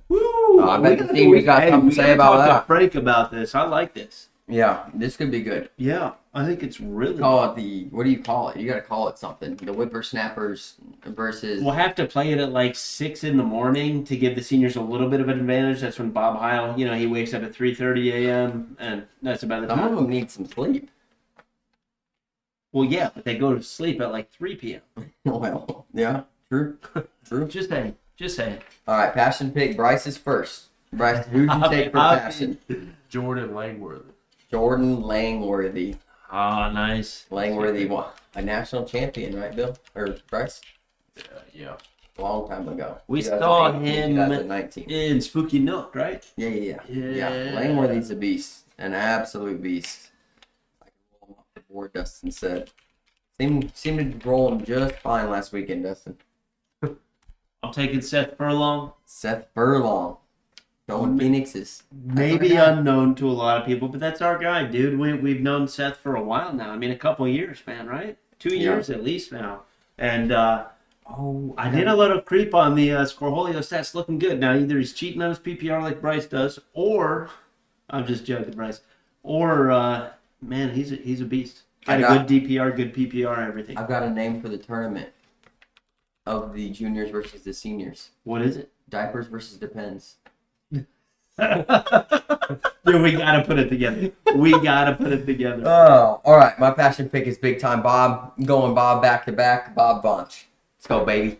Woo! I bet the team we got something to say about talk that. to Frank about this. I like this. Yeah, this could be good. Yeah, I think it's really. Call it the, what do you call it? You got to call it something. The whippersnappers versus. We'll have to play it at like 6 in the morning to give the seniors a little bit of an advantage. That's when Bob Heil, he wakes up at 3:30 a.m. and that's about the Some of time. them need some sleep. Well, yeah, but they go to sleep at like 3 p.m. Well, yeah, true, true. Just saying. All right, passion pick. Bryce is first. Bryce, who'd you take for I'll- passion? Jordan Langworthy. Jordan Langworthy. Ah, nice. Langworthy. A national champion, right, Bill? Or Bryce? Yeah. A long time ago. We saw 2018, him 2019. in Spooky Nook, right? Yeah. Yeah. Langworthy's a beast. An absolute beast. I can roll him off the board, Dustin said. Seemed to roll him just fine last weekend, Dustin. I'm taking Seth Furlong. Seth Furlong. Going Phoenixes. Maybe unknown to a lot of people, but that's our guy, dude. We've known Seth for a while now. I mean, a couple years, man, right? 2 years at least now. And I did a little creep on the Scorholio stats, looking good. Now, either he's cheating on his PPR like Bryce does, or I'm just joking, Bryce. Or man, he's a beast. Got a good DPR, good PPR, everything. I've got a name for the tournament of the juniors versus the seniors. What is it? Diapers versus Depends. Dude, we gotta put it together. Oh, all right. My passion pick is big time Bob. I'm going Bob back to back. Bob Bunch. Let's go, baby.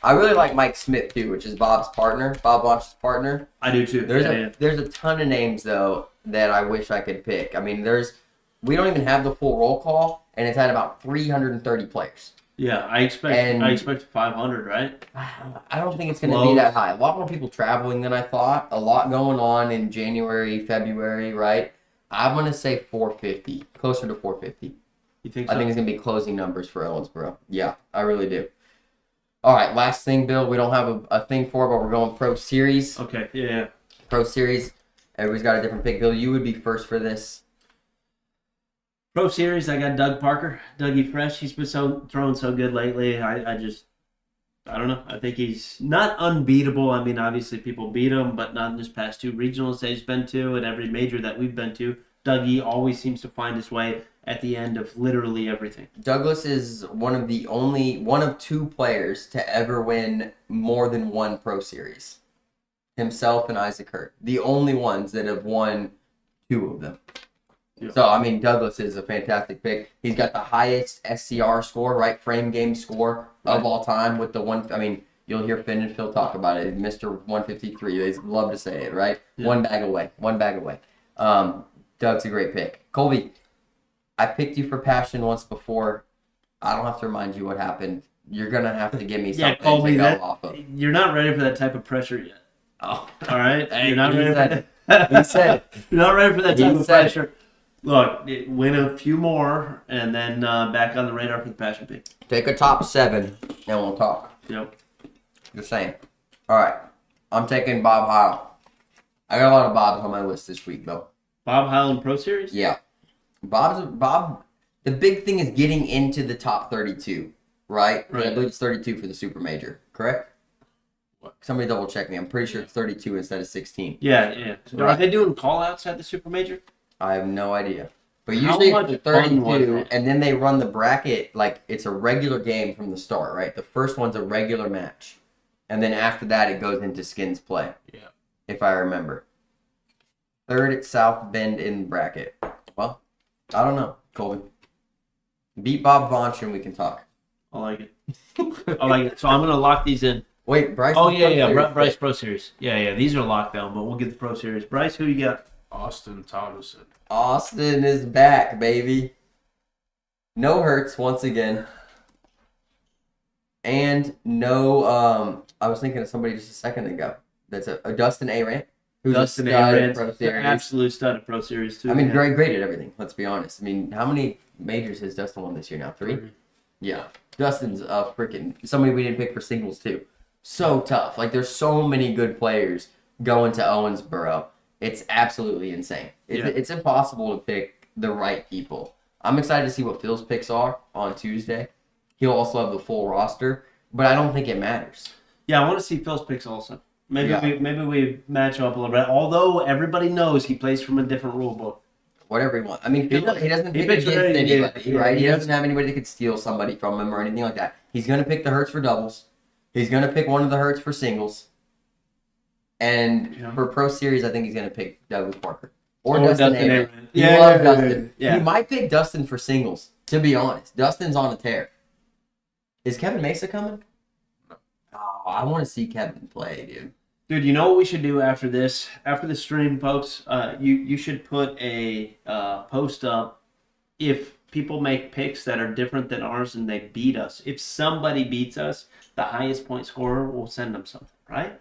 I really like Mike Smith too, which is Bob's partner. Bob Bunch's partner. I do too. There's a ton of names though that I wish I could pick. I mean, we don't even have the full roll call, and it's at about 330 players. Yeah, I expect 500, right? I don't think it's going to be that high. A lot more people traveling than I thought. A lot going on in January, February, right? I'm going to say 450, closer to 450. You think so? I think it's going to be closing numbers for Owensboro. Yeah, I really do. All right, last thing, Bill. We don't have a thing for it, but we're going Pro Series. Okay, yeah. Pro Series. Everybody's got a different pick. Bill, you would be first for this. Pro Series, I got Doug Parker, Dougie Fresh. He's been throwing so good lately. I don't know. I think he's not unbeatable. I mean, obviously people beat him, but not in his past 2 regionals that he's been to, and every major that we've been to. Dougie always seems to find his way at the end of literally everything. Douglas is one of 2 players to ever win more than 1 Pro Series. Himself and Isaac Hurt. The only ones that have won 2 of them. Yeah. So, I mean, Douglas is a fantastic pick. He's got the highest SCR score, right? Frame game score of all time with the one. I mean, you'll hear Finn and Phil talk about it. Mr. 153. They love to say it, right? Yeah. One bag away. Doug's a great pick. Colby, I picked you for passion once before. I don't have to remind you what happened. You're going to have to give me something Colby, to go off of. You're not ready for that type of pressure yet. Oh. All right? Hey, you're not ready for that. He said it. You're not ready for that type of pressure. Look, win a few more, and then back on the radar for the passion pick. Take a top 7, and we'll talk. Yep. Just saying. All right. I'm taking Bob Heil. I got a lot of Bobs on my list this week, though. Bob Heil in Pro Series? Yeah. Bob. The big thing is getting into the top 32, right? I believe it's 32 for the SuperMajor, correct? Somebody double check me. I'm pretty sure it's 32 instead of 16. Yeah. So are they doing call-outs at the SuperMajor? I have no idea. But usually it's 32, and then they run the bracket like it's a regular game from the start, right? The first one's a regular match. And then after that, it goes into skins play. Yeah. If I remember. 3rd at South Bend in bracket. Well, I don't know, Colby. Beat Bob Vonch and we can talk. I like it. So I'm going to lock these in. Wait, Bryce? Oh, yeah. Bryce Pro Series. Yeah. These are locked down, but we'll get the Pro Series. Bryce, who you got? Austin Thomason. Austin is back, baby. No hurts once again. And no, I was thinking of somebody just a second ago. That's a Dustin A. Who's Dustin a A. Pro Series. Absolute stud at Pro Series, too. I mean, great at everything, let's be honest. I mean, how many majors has Dustin won this year now? 3? Yeah. Dustin's freaking somebody we didn't pick for singles, too. So tough. Like, there's so many good players going to Owensboro. It's absolutely insane. It's impossible to pick the right people. I'm excited to see what Phil's picks are on Tuesday. He'll also have the full roster, but I don't think it matters. Yeah, I want to see Phil's picks also. Maybe we match up a little bit. Although everybody knows he plays from a different rule book. Whatever he wants. I mean, he doesn't pick against anybody, right? He doesn't have anybody that could steal somebody from him or anything like that. He's going to pick the Hurts for doubles. He's going to pick one of the Hurts for singles. And for Pro Series, I think he's going to pick Douglas Parker. Or Dustin A. He loves Dustin. Yeah. He might pick Dustin for singles, to be honest. Dustin's on a tear. Is Kevin Mesa coming? Oh, I want to see Kevin play, dude. Dude, you know what we should do after this? After the stream, folks, you should put a post up if people make picks that are different than ours and they beat us. If somebody beats us, the highest point scorer will send them something, right?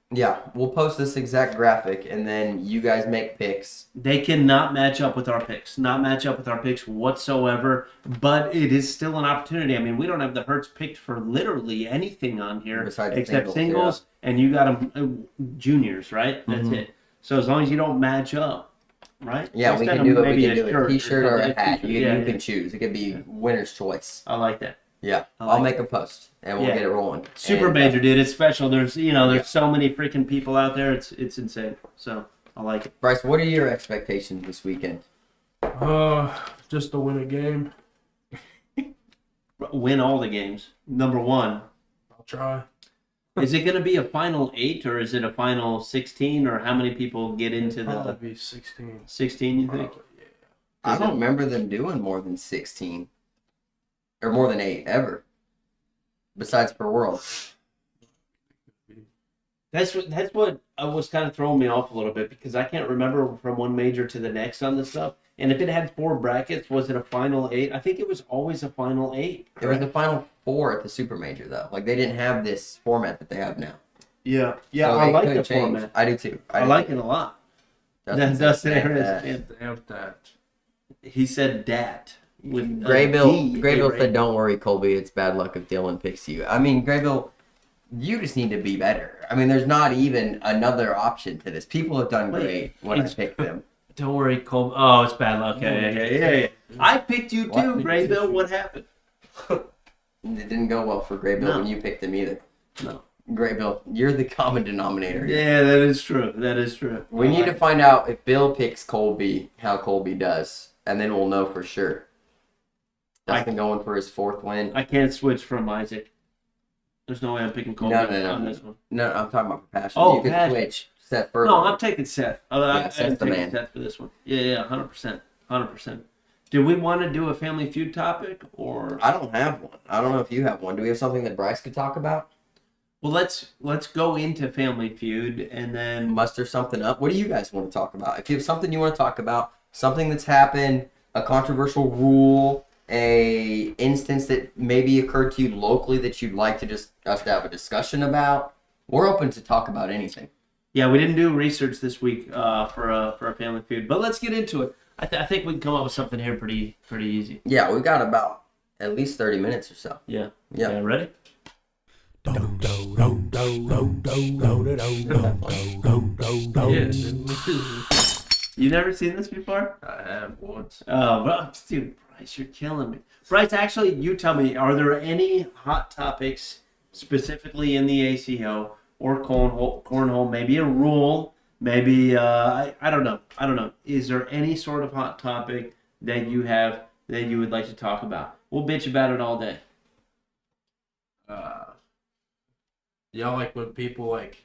Yeah, we'll post this exact graphic, and then you guys make picks. They cannot match up with our picks, not match up with our picks whatsoever, but it is still an opportunity. I mean, we don't have the Hertz picked for literally anything on here Besides except singles, and you got them juniors, right? That's it. So as long as you don't match up, right? Yeah, We'll we send can do them it. We maybe can do a shirt T-shirt or a something. hat. You Yeah, can choose. It could be winner's choice. I like that. Yeah, I like I'll make a post and we'll Yeah. get it rolling. Super And, Major, dude. It's special. There's Yeah. there's so many freaking people out there. It's insane. So I like it. Bryce, what are your expectations this weekend? Just to win a game. Win all the games. Number one. I'll try. Is it going to be a final 8 or is it a final 16 or how many people get into Probably the be 16. 16? You think? Probably, yeah. I don't remember them doing more than 16 or more than 8 ever. Besides per world. That's what was kind of throwing me off a little bit because I can't remember from one major to the next on this stuff. And if it had 4 brackets, was it a final 8? I think it was always a final 8. There was the final 4 at the Super Major though. Like they didn't have this format that they have now. Yeah, So I it like could the change. format. I do too. I like it a lot. Dustin Harris. Damn that. He said dat. With Graybill said, "Don't worry, Colby. It's bad luck if Dylan picks you." I mean, Graybill, you just need to be better. I mean, there's not even another option to this. People have done great when I pick them. Don't worry, Cole. Oh, it's bad luck. Yeah. I picked you too, Graybill. What happened? It didn't go well for Graybill No. when you picked them either. No. Graybill, you're the common denominator. Yeah, that is true. That is true. We need to find out if Bill picks Colby, how Colby does, and then we'll know for sure. Dustin going for his 4th win. I can't switch from Isaac. There's no way I'm picking Colby No. on this one. No, I'm talking about for passion. Oh, you can passion. switch. Set further. No, I'm taking Seth. I'm Seth's the taking man. Seth for this one. Yeah, 100%. 100%. Do we want to do a Family Feud topic or? I don't have one. I don't know if you have one. Do we have something that Bryce could talk about? Well, let's go into Family Feud and then Muster something up. What do you guys want to talk about? If you have something you want to talk about, something that's happened, a controversial rule, a instance that maybe occurred to you locally that you'd like to just us to have a discussion about, we're open to talk about anything. Yeah, we didn't do research this week for a Family Feud, but let's get into it. I think we can come up with something here pretty easy. Yeah, we've got about at least 30 minutes or so. Yeah. Yeah. Ready? Yeah. You never seen this before? I have once. Oh, well, dude, Bryce, you're killing me. Bryce, actually, you tell me, are there any hot topics specifically in the ACO or cornhole, maybe a rule, maybe, I don't know. Is there any sort of hot topic that you have that you would like to talk about? We'll bitch about it all day. Y'all like when people like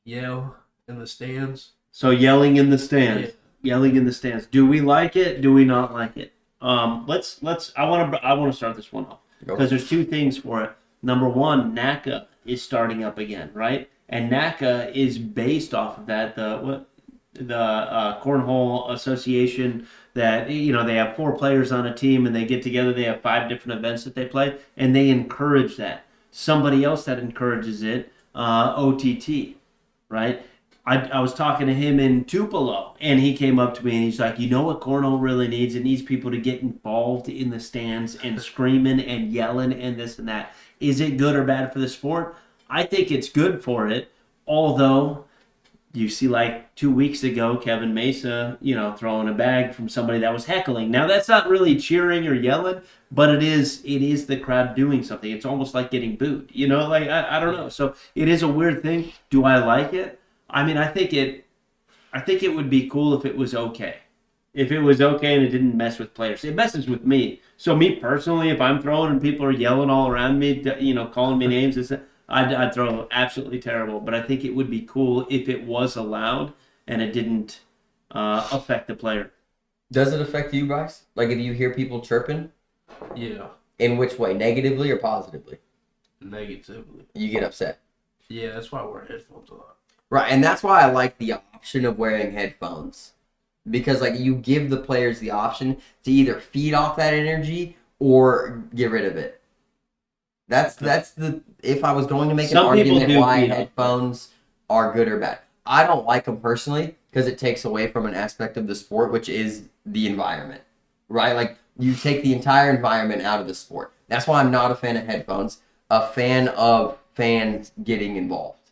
yell in the stands? So yelling in the stands. Yeah. Yelling in the stands. Do we like it? Do we not like it? I want to start this one off because there's 2 things for it. Number one, NACA is starting up again, right? And NACA is based off of that. The Cornhole Association that they have 4 players on a team and they get together. They have 5 different events that they play and they encourage that. Somebody else that encourages it, OTT, right? I was talking to him in Tupelo, and he came up to me and he's like, you know what cornhole really needs? It needs people to get involved in the stands and screaming and yelling and this and that. Is it good or bad for the sport? I think it's good for it, although you see like 2 weeks ago, Kevin Mesa, throwing a bag from somebody that was heckling. Now, that's not really cheering or yelling, but it is the crowd doing something. It's almost like getting booed, I don't know. So it is a weird thing. Do I like it? I mean, I think it would be cool if it was okay. If it was okay and it didn't mess with players. It messes with me. So me personally, if I'm throwing and people are yelling all around me, calling me names, I'd throw absolutely terrible. But I think it would be cool if it was allowed and it didn't affect the player. Does it affect you, Bryce? Like if you hear people chirping? Yeah. In which way? Negatively or positively? Negatively. You get upset. Yeah, that's why I wear headphones a lot. Right, and that's why I like the option of wearing headphones. because like you give the players the option to either feed off that energy or get rid of it. That's the if I was going to make an Some people argument do why feed off headphones are good or bad. I don't like them personally because it takes away from an aspect of the sport, which is the environment, right? Like you take the entire environment out of the sport. That's why I'm not a fan of headphones. A fan of fans getting involved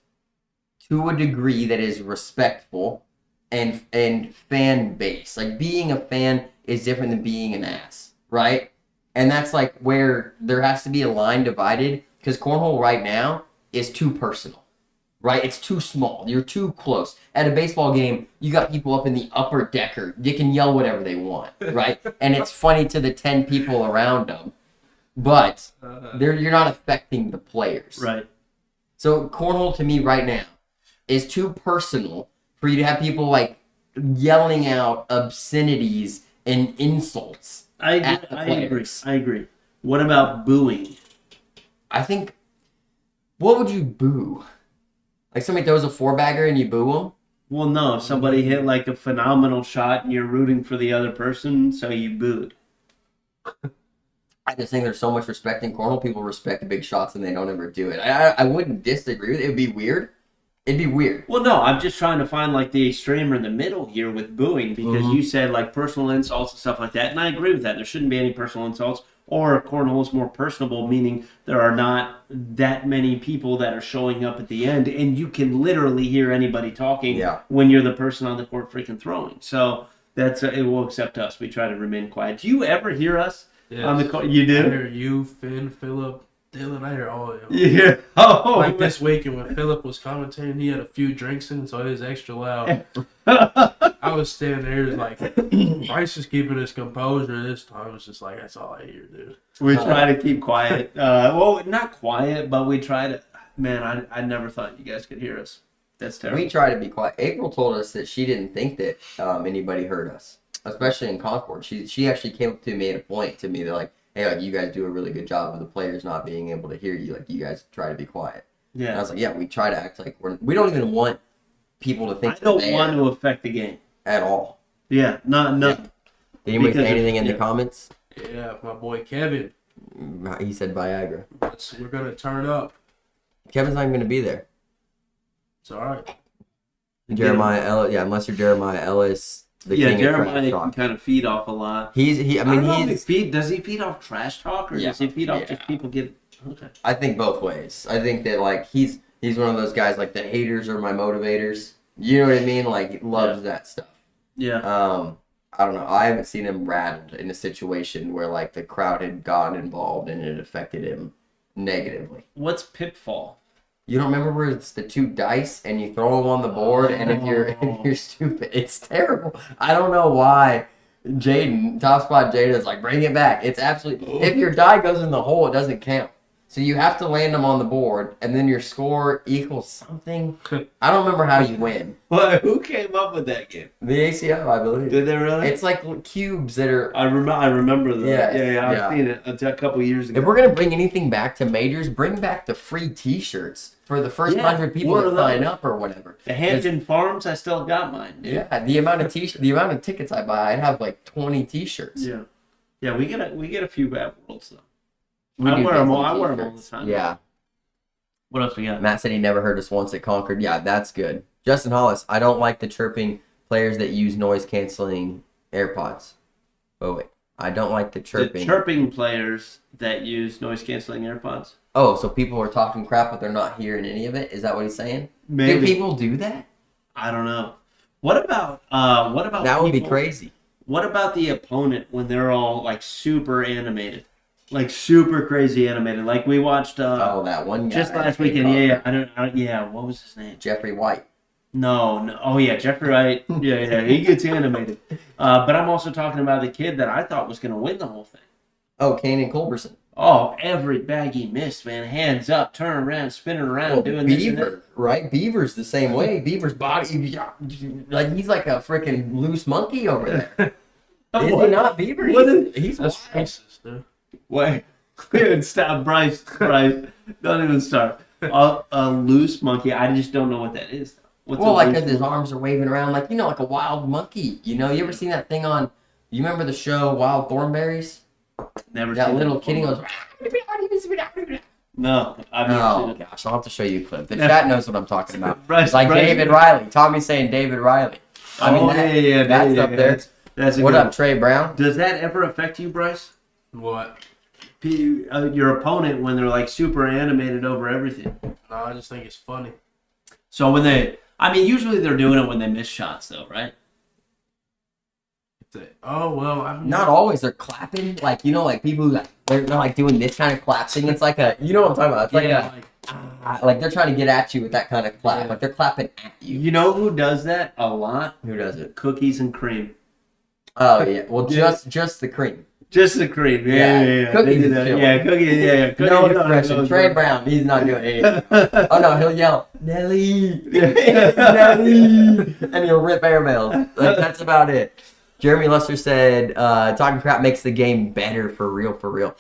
to a degree that is respectful and fan base. Like being a fan is different than being an ass, right? And that's like where there has to be a line divided because cornhole right now is too personal, right? It's too small. You're too close. At a baseball game, you got people up in the upper decker. They can yell whatever they want, right? And it's funny to the 10 people around them, but you're not affecting the players. Right. So cornhole to me right now is too personal for you to have people like yelling out obscenities and insults. I agree. What about booing? I think, what would you boo? Like somebody throws a 4-bagger and you boo them? Well, no. Somebody hit like a phenomenal shot and you're rooting for the other person, so you booed. I just think there's so much respect in cornhole. People respect big shots and they don't ever do it. I wouldn't disagree with it. It would be weird. It'd be weird. Well, no, I'm just trying to find like the extreme or the middle here with booing because you said like personal insults and stuff like that, and I agree with that. There shouldn't be any personal insults, or cornhole is more personable, meaning there are not that many people that are showing up at the end, and you can literally hear anybody talking when you're the person on the court freaking throwing. So that's it will accept us. We try to remain quiet. Do you ever hear us on the court? You do? I hear you, Finn, Phillip, Dylan. I hear all of them. You hear? Oh, like this weekend when Phillip was commentating, he had a few drinks in, so it was extra loud. I was standing there, like, Bryce is keeping his composure this time. It's just like, that's all I hear, dude. We try to keep quiet. Well, not quiet, but we try to. Man, I never thought you guys could hear us. That's terrible. We try to be quiet. April told us that she didn't think that anybody heard us, especially in Concord. She actually came up to me at a point to me. They're like, hey, like, you guys do a really good job of the players not being able to hear you. Like, you guys try to be quiet. Yeah. And I was like, yeah, we try to act like we don't even want people to think I don't they're want there to affect the game. at all. Yeah, not. Did anybody say anything in the yeah. comments? Yeah, my boy Kevin. He said Viagra. We're going to turn up. Kevin's not even going to be there. It's all right. Jeremiah Ellis, yeah, unless you're Jeremiah Ellis, the Yeah, king Jeremiah of trash can talk. kind of feed off a lot. I don't know if Does he feed off trash talk or does he feed off just people get? Okay. I think both ways. I think that like he's one of those guys like the haters are my motivators. You know what I mean? Like he loves that stuff. Yeah. I don't know. I haven't seen him rattled in a situation where like the crowd had gotten involved and it affected him negatively. What's pitfall? You don't remember where it's the 2 dice and you throw them on the board and if you're stupid, it's terrible. I don't know why Jaden, Top Spot Jada's like, bring it back. It's absolutely, if your die goes in the hole, it doesn't count. So you have to land them on the board and then your score equals something. I don't remember how you win. Well, who came up with that game? The ACO, I believe. Did they really? It's like cubes that are. I remember that. Yeah, I've seen it a couple years ago. If we're gonna bring anything back to majors, bring back the free T-shirts for the first 100 people that sign up or whatever. The Hampton Farms, I still got mine. Dude. Yeah, the amount of tickets I buy, I'd have like 20 T-shirts. Yeah. We get a few bad worlds though. We I do wear them get all some the T-shirts. time. Yeah. What else we got? Matt said he never heard us once at Concord. Yeah, that's good. Justin Hollis, I don't like the chirping players that use noise canceling AirPods. Oh wait, I don't like the chirping. The chirping players that use noise canceling AirPods. Oh, so people are talking crap, but they're not hearing any of it. Is that what he's saying? Maybe. Do people do that? I don't know. What about That would be crazy. What about the opponent when they're all like super animated? Like super crazy animated. Like we watched that one guy. just last weekend. What was his name? Jeffrey White. No. Oh yeah, Jeffrey Wright. Yeah, he gets animated. But I'm also talking about the kid that I thought was going to win the whole thing. Oh, Kanan Culberson. Oh, every bag he missed, man. Hands up, turn around, spinning around, doing this and that. Beaver, right? Beaver's the same way. Beaver's body, like he's like a freaking loose monkey over there. Is he not Beaver? He's That's wild. racist, dude. Wait, stop, Bryce. Don't even start. A loose monkey. I just don't know what that is. Well, like as his arms are waving around, like like a wild monkey. You ever seen that thing on? You remember the show Wild Thornberrys? Never That seen little that kid before. goes. No, I've never Oh seen it. gosh, I'll have to show you a clip. The chat knows what I'm talking about. Bryce- It's like Bryce- David Riley. Tommy's saying David Riley. That's up there. That's a What good up, Trey Brown? Does that ever affect you, Bryce? What? Your opponent when they're like super animated over everything. No, I just think it's funny. So usually they're doing it when they miss shots, though, right? Oh well, I'm Not always. They're clapping, like like people who they're like doing this kind of clap thing. It's like what I'm talking about. It's like they're trying to get at you with that kind of clap. Yeah. Like they're clapping at you. You know who does that a lot? Who does it? Cookies and cream. Oh yeah. Well, Yeah. just the cream. Just the cream. Yeah. Yeah. Cookies They do is that. chill. Yeah, cookies. Yeah. Cookies, No you know, expression. those Trey are- Brown. He's not doing anything. Oh no, he'll yell Nelly, Nelly, and he'll rip airmails. Like that's about it. Jeremy Lester said, "Talking crap makes the game better for real, for real."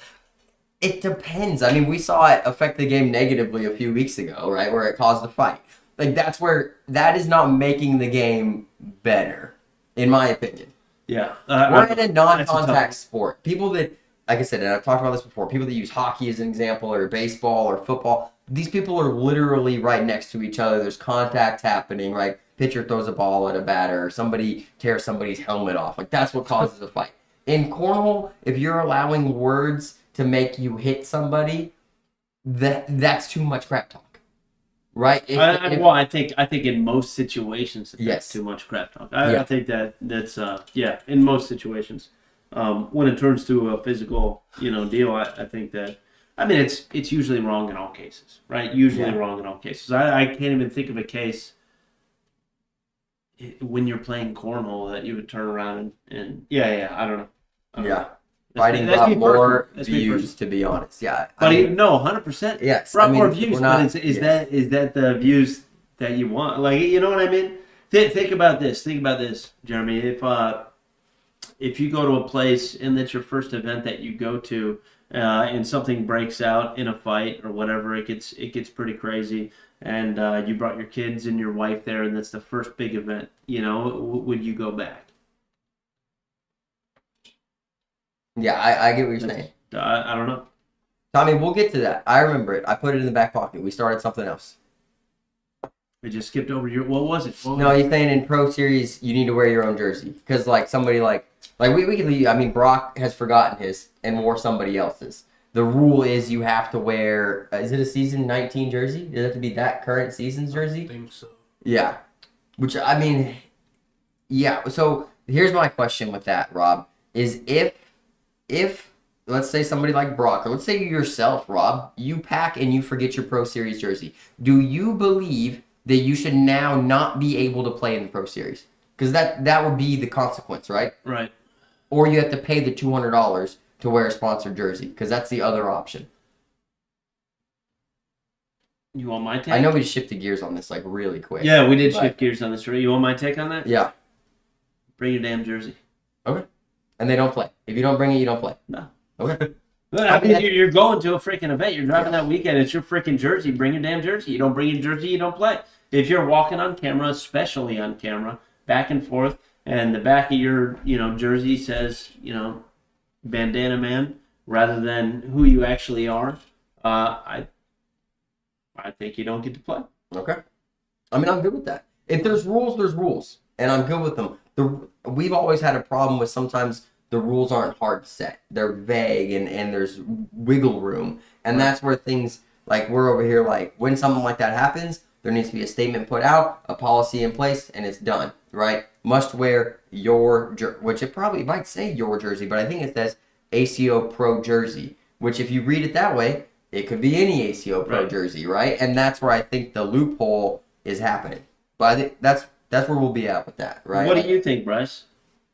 It depends. I mean, we saw it affect the game negatively a few weeks ago, right? Where it caused a fight. Like that is not making the game better, in my opinion. Yeah. We're in a that's a non-contact tough sport. People that, like I said, and I've talked about this before, people that use hockey as an example, or baseball, or football, these people are literally right next to each other. There's contact happening, right? Pitcher throws a ball at a batter, or somebody tears somebody's helmet off. Like, that's what causes a fight. In cornhole, if you're allowing words to make you hit somebody, that's too much crap talk, right? I think in most situations that's Yes. too much crap talk. Yeah. I think that's in most situations. When it turns to a physical deal, I think that it's usually wrong in all cases, right? Usually Yeah. wrong in all cases. I can't even think of a case when you're playing cornhole that you would turn around and I don't know. Yeah. That's Fighting me got personally. more That's me views, personally. to be honest. Yeah. But 100%. Yes. Brought more views, we're not- but is yes. that the views that you want? Like, you know what I mean? Think about this. Think about this, Jeremy. If you go to a place and that's your first event that you go to, and something breaks out in a fight or whatever, it gets pretty crazy, and you brought your kids and your wife there, and that's the first big event. Would you go back? Yeah, I get what you're saying. I don't know. Tommy, we'll get to that. I remember it. I put it in the back pocket. We started something else. We just skipped over your. What was it? No, he's saying in Pro Series you need to wear your own jersey because like somebody like we could leave. I mean, Brock has forgotten his and wore somebody else's. The rule is you have to wear. Is it a season 19 jersey? Does it have to be that current season's I jersey? think so. Yeah. Which I mean, yeah. So here's my question with that, Rob: is if let's say somebody like Brock, or let's say yourself, Rob, you pack and you forget your Pro Series jersey, do you believe that you should now not be able to play in the Pro Series? Because that would be the consequence, right? Right. Or you have to pay the $200 to wear a sponsored jersey, because that's the other option. You want my take? I know we shifted gears on this like really quick. Yeah, we did but- shift gears on this. You want my take on that? Yeah. Bring your damn jersey. Okay. And they don't play. If you don't bring it, you don't play. No. Okay. I mean, you're going to a freaking event. You're driving that weekend. It's your freaking jersey. Bring your damn jersey. You don't bring your jersey, you don't play. If you're walking on camera, especially on camera, back and forth, and the back of your jersey says bandana man rather than who you actually are, I think you don't get to play. Okay. I mean, I'm good with that. If there's rules, there's rules. And I'm good with them. We've always had a problem with sometimes the rules aren't hard set. They're vague and there's wiggle room. And that's where things, like we're over here, like when something like that happens, there needs to be a statement put out, a policy in place, and it's done, right? Must wear your which it probably might say your jersey, but I think it says ACO Pro jersey, which if you read it that way, it could be any ACO Pro jersey, right? And that's where I think the loophole is happening. But I think that's where we'll be at with that, right? What do you think, Bryce?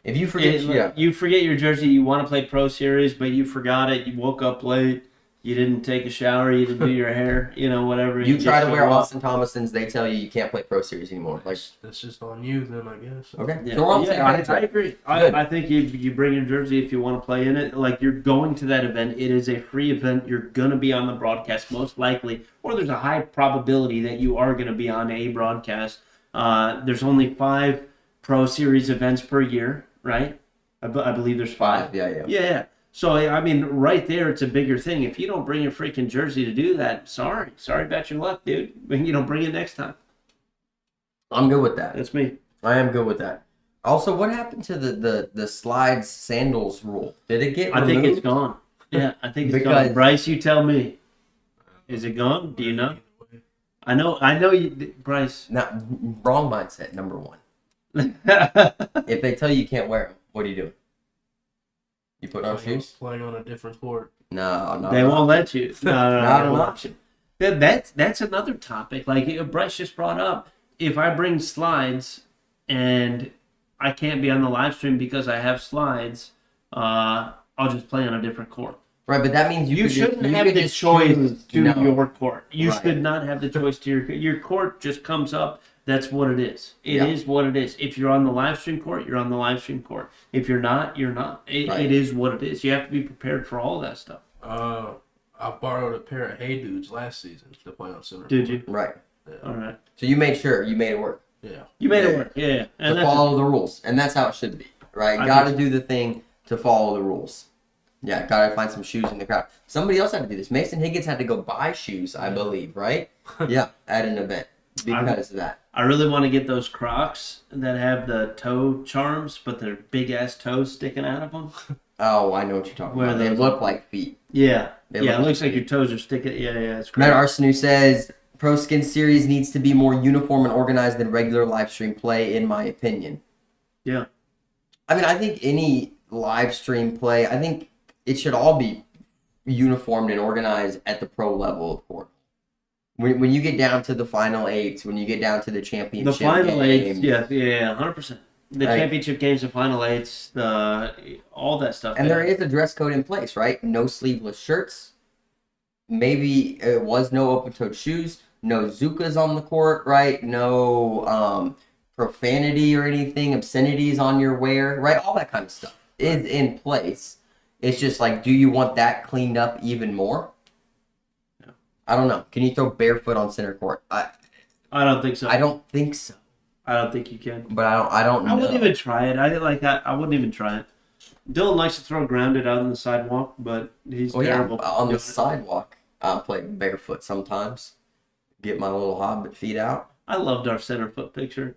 If you forget, You forget your jersey, you want to play Pro Series, but you forgot it. You woke up late. You didn't take a shower. You didn't do your hair. Whatever. you try just to wear show up. Austin Thomasons, they tell you can't play Pro Series anymore. Like, That's just on you then, I guess. okay, Yeah, so we're on the same I page. agree. Good. I think you bring your jersey if you want to play in it. Like, you're going to that event. It is a free event. You're going to be on the broadcast most likely, or there's a high probability that you are going to be on a broadcast. There's only 5 Pro Series events per year, right? I believe there's 5. Yeah. Yeah. So, I mean, right there, it's a bigger thing. If you don't bring your freaking jersey to do that, sorry about your luck, dude. You don't bring it next time. I'm good with that. That's me. I am good with that. Also, what happened to the slides sandals rule? Did it get I removed? think it's gone. Yeah, I think it's Because- gone. Bryce, you tell me. Is it gone? Do you know? I know you, Bryce. Not wrong mindset. Number one. They If they tell you can't wear them, what do you do? You put on shoes? Playing on a different court. No. won't let you. No, Not they an won't. option. That's another topic. Like Bryce just brought up, if I bring slides and I can't be on the live stream because I have slides, I'll just play on a different court. Right, but that means You could shouldn't just, you have could the just choice choose to no. your court. You Right. should not have the choice to your court. Just comes up. That's what it is. It is Yeah. what it is. If you're on the live stream court, you're on the live stream court. If you're not, you're not. Right. It is what it is. You have to be prepared for all that stuff. I borrowed a pair of Hey Dudes last season to play on center. Did you? Right. All right. So you made sure you made it work. Yeah. You made Yeah. it work. Yeah. And To that's follow the rules, and that's how it should be, right? I Got to think do the thing to follow the rules. Yeah, got to find some shoes in the crowd. Somebody else had to do this. Mason Higgins had to go buy shoes, I believe, right? Yeah, at an event because of that. I really want to get those Crocs that have the toe charms, but they're big ass toes sticking out of them. Oh, I know what you're talking Where about. They those- look like feet. Yeah. They Yeah. look It looks like your toes are sticking. Yeah. It's great. Matt Arseneau says Pro Skin Series needs to be more uniform and organized than regular live stream play, in my opinion. Yeah. I mean, I think any live stream play, I think it should all be uniformed and organized at the pro level of course. When you get down to the final 8s, when you get down to the championship The final 8s, games, yeah, 100%. The Right. championship games, the final 8s, all that stuff. and there is a dress code in place, right? No sleeveless shirts. Maybe it was no open-toed shoes, no Zukas on the court, right? No profanity or anything, obscenities on your wear, right? All that kind of stuff is in place. It's just like, do you want that cleaned up even more? No. I don't know. Can you throw barefoot on center court? I don't think so. I don't think so. I don't think you can. But I don't know. I wouldn't even try it. I wouldn't even try it. Dylan likes to throw grounded out on the sidewalk, but he's Oh yeah, terrible. on the doing it. sidewalk, I'll play barefoot sometimes. Get my little hobbit feet out. I loved our center court picture.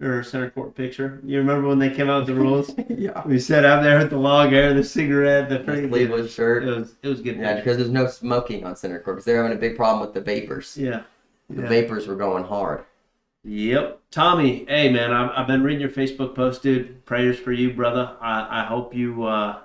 You remember when they came out with the rules? Yeah. We sat out there with the long hair, the cigarette, the The freaking sleeveless shirt. It was good. Yeah, because there's no smoking on center court because they're having a big problem with the vapors. Yeah. The vapors were going hard. Yep. Tommy, hey man, I've been reading your Facebook post, dude. Prayers for you, brother. I hope you,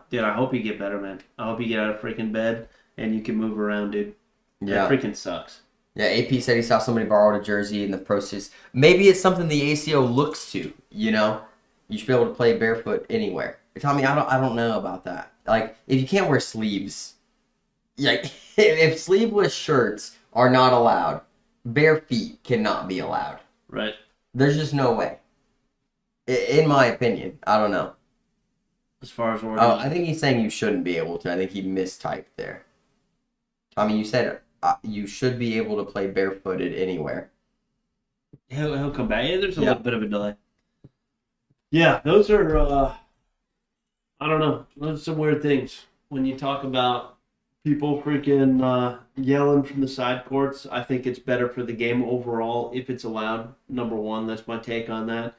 dude. I hope you get better, man. I hope you get out of freaking bed and you can move around, dude. Yeah. That freaking sucks. Yeah, AP said he saw somebody borrow a jersey in the process. Maybe it's something the ACO looks to, you know? You should be able to play barefoot anywhere. Tommy, I don't know about that. Like, if you can't wear sleeves, like, if sleeveless shirts are not allowed, bare feet cannot be allowed. Right. There's just no way. In my opinion. I don't know. As far as we're Oh, I think he's saying you shouldn't be able to. I think he mistyped there. Tommy, you said you should be able to play barefooted anywhere. he'll come back. Yeah, there's a Yeah. little bit of a delay. Yeah, those are I don't know. Those are some weird things. When you talk about people freaking yelling from the side courts, I think it's better for the game overall if it's allowed. Number one, that's my take on that.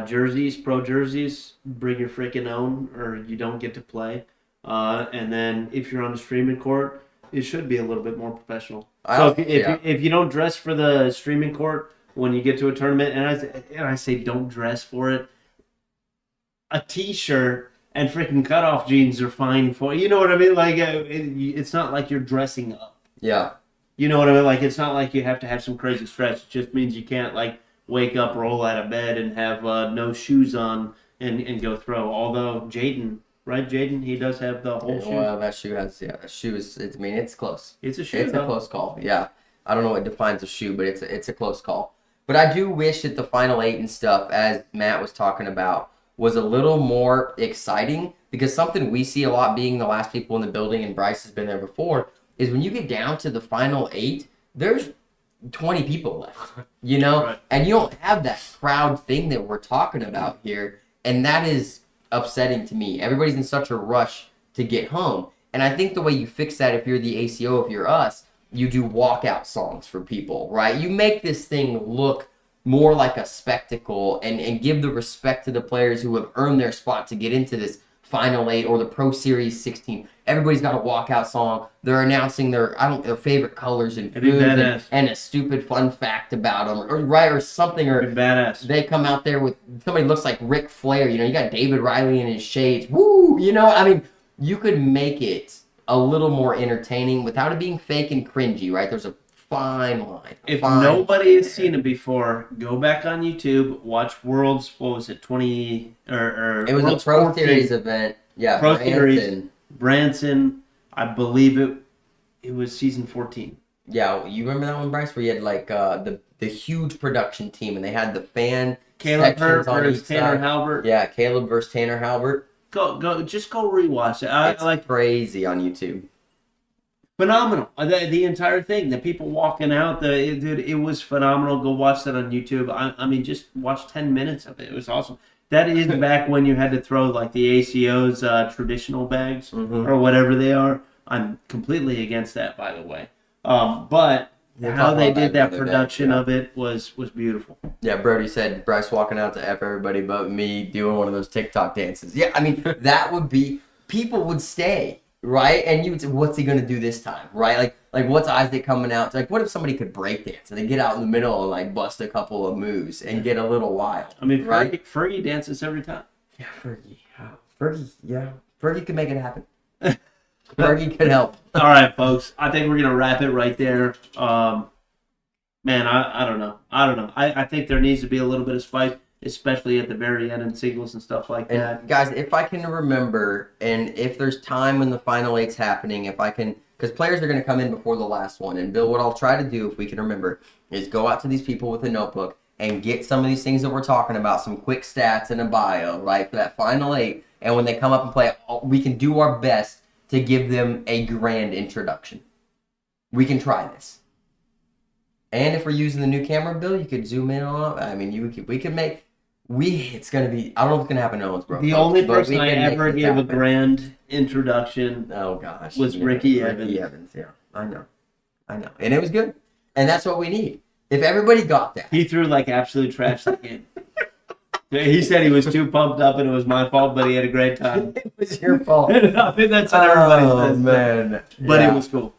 Jerseys, pro jerseys, bring your freaking own or you don't get to play. And then if you're on the streaming court, it should be a little bit more professional. So if you don't dress for the streaming court when you get to a tournament, and I say don't dress for it, a t-shirt and freaking cutoff jeans are fine for you know what I mean. Like it's not like you're dressing up. Yeah. You know what I mean. Like it's not like you have to have some crazy stretch. It just means you can't like wake up, roll out of bed, and have no shoes on and go throw. Although Jaden. Right, Jaden? He does have the whole shoe. Well, that shoe has, that shoe is, I mean, it's close. It's a shoe, It's though. a close call, yeah. I don't know what defines a shoe, but it's a close call. But I do wish that the Final 8 and stuff, as Matt was talking about, was a little more exciting, because something we see a lot being the last people in the building, and Bryce has been there before, is when you get down to the Final 8, there's 20 people left, you know? Right. And you don't have that crowd thing that we're talking about here. And that is upsetting to me. Everybody's in such a rush to get home. And I think the way you fix that, if you're the ACO, if you're us, you do walkout songs for people, right? You make this thing look more like a spectacle and give the respect to the players who have earned their spot to get into this Final 8 or the Pro Series 16. Everybody's got a walkout song. They're announcing their favorite colors and It'd be foods badass. and a stupid fun fact about them, or something, or It'd be badass. they come out there with somebody looks like Ric Flair. You know, you got David Riley in his shades. Woo! You know, I mean, you could make it a little more entertaining without it being fake and cringy, right? There's a fine line. If Fine. nobody has seen it before, go back on YouTube, watch Worlds. What was it? 20 or It was Worlds a Pro 14. Series event. Yeah, Pro Branson. Series. Branson, I believe it was season 14. Yeah, you remember that one, Bryce, where you had like the huge production team and they had the fan Caleb sections Hurt on versus each Tanner side. Halbert. Yeah, Caleb versus Tanner Halbert. Go just go rewatch it. I It's like crazy on YouTube. phenomenal. The entire thing, the people walking out, dude, it was phenomenal. Go watch that on YouTube. I mean, just watch 10 minutes of it. It was awesome. That is back when you had to throw like the ACO's traditional bags or whatever they are. I'm completely against that, by the way. But We'll how talk they about that did that another day, production yeah. of it was beautiful. Yeah, Brody said Bryce walking out to F everybody but me doing one of those TikTok dances. Yeah, I mean, that would be, people would stay, right? And you would say, what's he going to do this time, right? Like what's Isaac coming out? It's like, what if somebody could break dance and they get out in the middle and like bust a couple of moves and get a little wild? I mean, right? Fergie dances every time. Yeah, Fergie. Fergie could make it happen. Fergie could help. All right, folks. I think we're gonna wrap it right there. Man, I don't know. I think there needs to be a little bit of spice, especially at the very end in singles and stuff like that. And guys, if I can remember, and if there's time when the Final 8's happening, if I can, because players are going to come in before the last one. And Bill, what I'll try to do, if we can remember, is go out to these people with a notebook and get some of these things that we're talking about, some quick stats and a bio, right, for that Final 8. And when they come up and play, we can do our best to give them a grand introduction. We can try this. And if we're using the new camera, Bill, you could zoom in on it. I mean, it's going to be, I don't know if it's going to happen to Owensboro. The folks, only but person we I can make ever this gave a happen. grand introduction Oh, gosh. was Yeah, Ricky Ricky Evans. Evans, yeah. I know. And it was good. And that's what we need. If everybody got that. He threw like absolute trash that game. He said he was too pumped up and it was my fault, but he had a great time. It was your fault. I think that's what everybody says. Man. But Yeah. it was cool.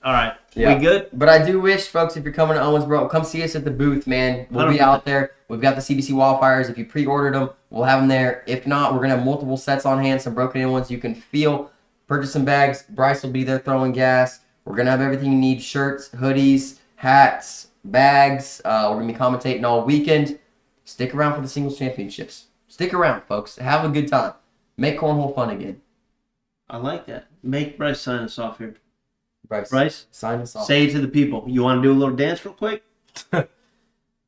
All right. Yeah. We good? But I do wish, folks, if you're coming to Owensboro, come see us at the booth, man. We'll be 100%. out there. We've got the CBC Wildfires. If you pre-ordered them, we'll have them there. If not, we're going to have multiple sets on hand, some broken-in ones you can feel. Purchase some bags. Bryce will be there throwing gas. We're going to have everything you need, shirts, hoodies, hats, bags. We're going to be commentating all weekend. Stick around for the singles championships. Stick around, folks. Have a good time. Make cornhole fun again. I like that. Make Bryce sign us off here. Bryce, sign us off. Say it to the people. You want to do a little dance real quick?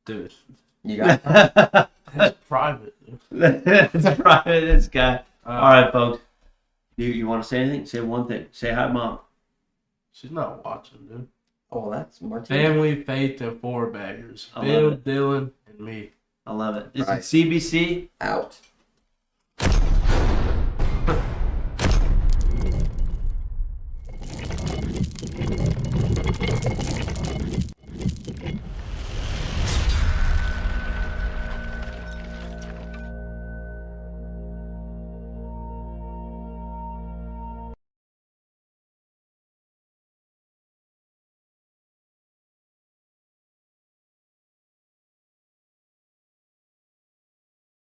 Dude, You got it. that's private. Dude. It's private, this guy. Uh, All right, folks. You want to say anything? Say one thing. Say hi, Mom. She's not watching, dude. Oh, that's Martin. Family, faith, and four baggers. I love Bill, it. Dylan, and me. I love it. This Right. is CBC. Out.